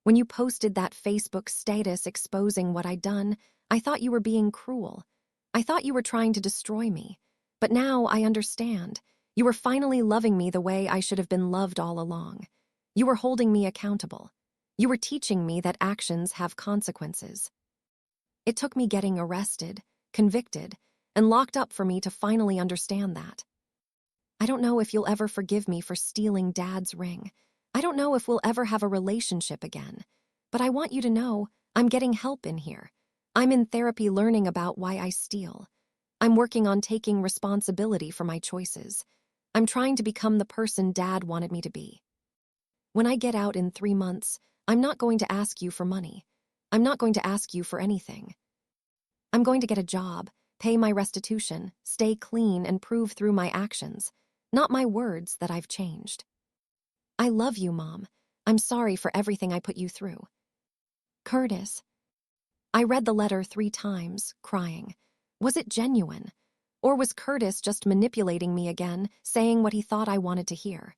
When you posted that Facebook status exposing what I'd done, I thought you were being cruel. I thought you were trying to destroy me. But now I understand. You were finally loving me the way I should have been loved all along. You were holding me accountable. You were teaching me that actions have consequences. It took me getting arrested, convicted, and locked up for me to finally understand that. I don't know if you'll ever forgive me for stealing Dad's ring. I don't know if we'll ever have a relationship again. But I want you to know I'm getting help in here. I'm in therapy learning about why I steal. I'm working on taking responsibility for my choices. I'm trying to become the person Dad wanted me to be. When I get out in 3 months, I'm not going to ask you for money. I'm not going to ask you for anything. I'm going to get a job, pay my restitution, stay clean, and prove through my actions, not my words, that I've changed. I love you, Mom. I'm sorry for everything I put you through. Curtis. I read the letter 3 times, crying. Was it genuine? Or was Curtis just manipulating me again, saying what he thought I wanted to hear?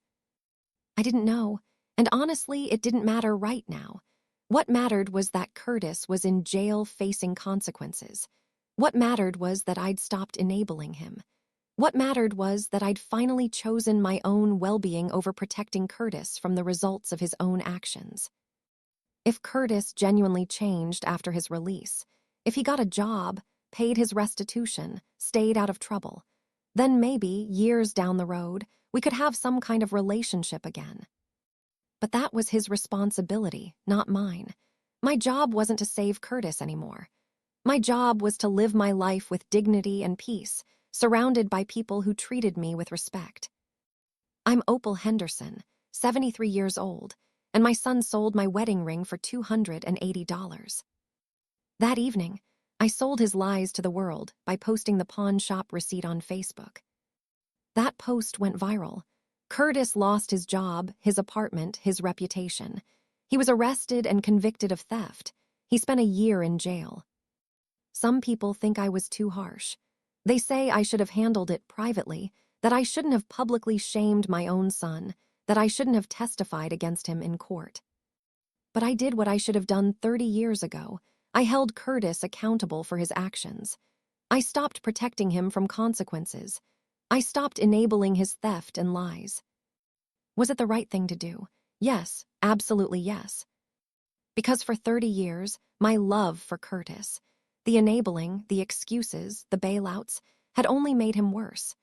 I didn't know, and honestly, it didn't matter right now. What mattered was that Curtis was in jail facing consequences. What mattered was that I'd stopped enabling him. What mattered was that I'd finally chosen my own well-being over protecting Curtis from the results of his own actions. If Curtis genuinely changed after his release, if he got a job, paid his restitution, stayed out of trouble, then maybe, years down the road, we could have some kind of relationship again. But that was his responsibility, not mine. My job wasn't to save Curtis anymore. My job was to live my life with dignity and peace, surrounded by people who treated me with respect. I'm Opal Henderson, 73 years old, and my son sold my wedding ring for $280. That evening, I sold his lies to the world by posting the pawn shop receipt on Facebook. That post went viral. Curtis lost his job, his apartment, his reputation. He was arrested and convicted of theft. He spent a year in jail. Some people think I was too harsh. They say I should have handled it privately, that I shouldn't have publicly shamed my own son, that I shouldn't have testified against him in court. But I did what I should have done 30 years ago. I held Curtis accountable for his actions. I stopped protecting him from consequences. I stopped enabling his theft and lies. Was it the right thing to do? Yes, absolutely yes. Because for 30 years, my love for Curtis, the enabling, the excuses, the bailouts, had only made him worse.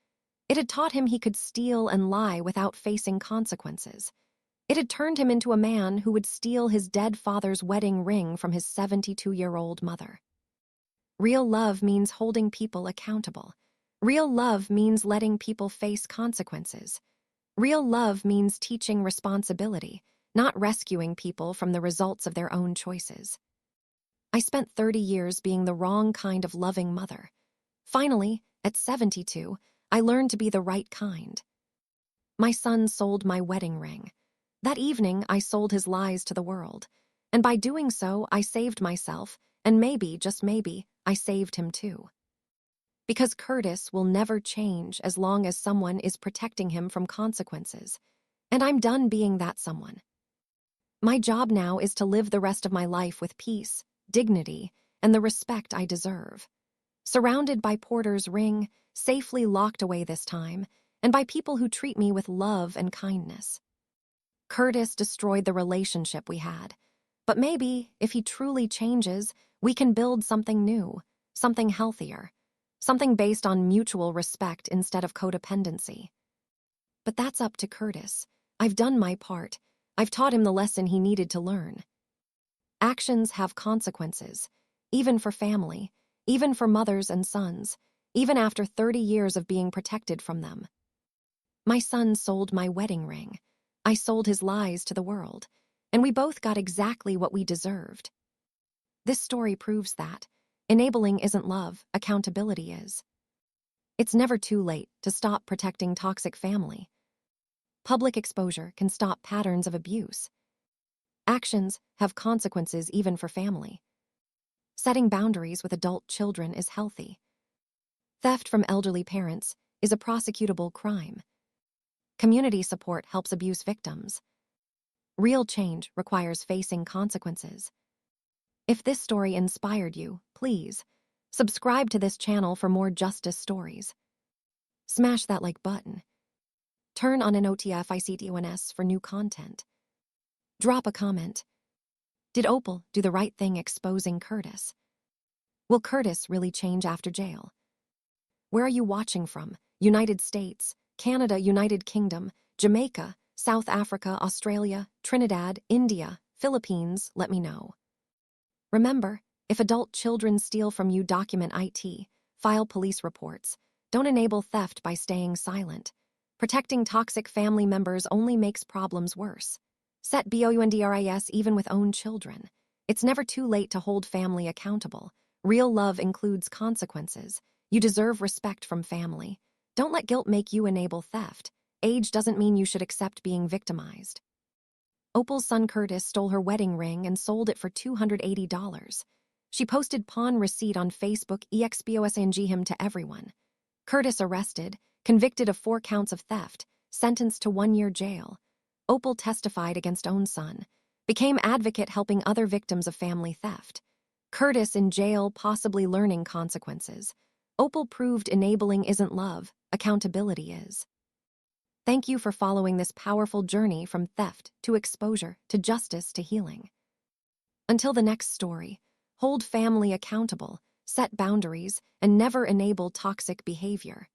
It had taught him he could steal and lie without facing consequences. It had turned him into a man who would steal his dead father's wedding ring from his 72-year-old mother. Real love means holding people accountable. Real love means letting people face consequences. Real love means teaching responsibility, not rescuing people from the results of their own choices. I spent 30 years being the wrong kind of loving mother. Finally, at 72, I learned to be the right kind. My son sold my wedding ring. That evening, I sold his lies to the world. And by doing so, I saved myself, and maybe, just maybe, I saved him too. Because Curtis will never change as long as someone is protecting him from consequences. And I'm done being that someone. My job now is to live the rest of my life with peace, dignity, and the respect I deserve. Surrounded by Porter's ring, safely locked away this time, and by people who treat me with love and kindness. Curtis destroyed the relationship we had. But maybe, if he truly changes, we can build something new, something healthier. Something based on mutual respect instead of codependency. But that's up to Curtis. I've done my part. I've taught him the lesson he needed to learn. Actions have consequences, even for family, even for mothers and sons, even after 30 years of being protected from them. My son sold my wedding ring. I sold his lies to the world, and we both got exactly what we deserved. This story proves that enabling isn't love, accountability is. It's never too late to stop protecting toxic family. Public exposure can stop patterns of abuse. Actions have consequences even for family. Setting boundaries with adult children is healthy. Theft from elderly parents is a prosecutable crime. Community support helps abuse victims. Real change requires facing consequences. If this story inspired you, please subscribe to this channel for more justice stories. Smash that like button. Turn on notifications for new content. Drop a comment. Did Opal do the right thing exposing Curtis? Will Curtis really change after jail? Where are you watching from? United States, Canada, United Kingdom, Jamaica, South Africa, Australia, Trinidad, India, Philippines? Let me know. Remember, if adult children steal from you, document it, file police reports. Don't enable theft by staying silent. Protecting toxic family members only makes problems worse. Set boundaries even with own children. It's never too late to hold family accountable. Real love includes consequences. You deserve respect from family. Don't let guilt make you enable theft. Age doesn't mean you should accept being victimized. Opal's son Curtis stole her wedding ring and sold it for $280. She posted pawn receipt on Facebook exposing him to everyone. Curtis arrested, convicted of 4 counts of theft, sentenced to 1 year jail. Opal testified against own son, became advocate helping other victims of family theft. Curtis in jail, possibly learning consequences. Opal proved enabling isn't love, accountability is. Thank you for following this powerful journey from theft to exposure to justice to healing. Until the next story, hold family accountable, set boundaries, and never enable toxic behavior.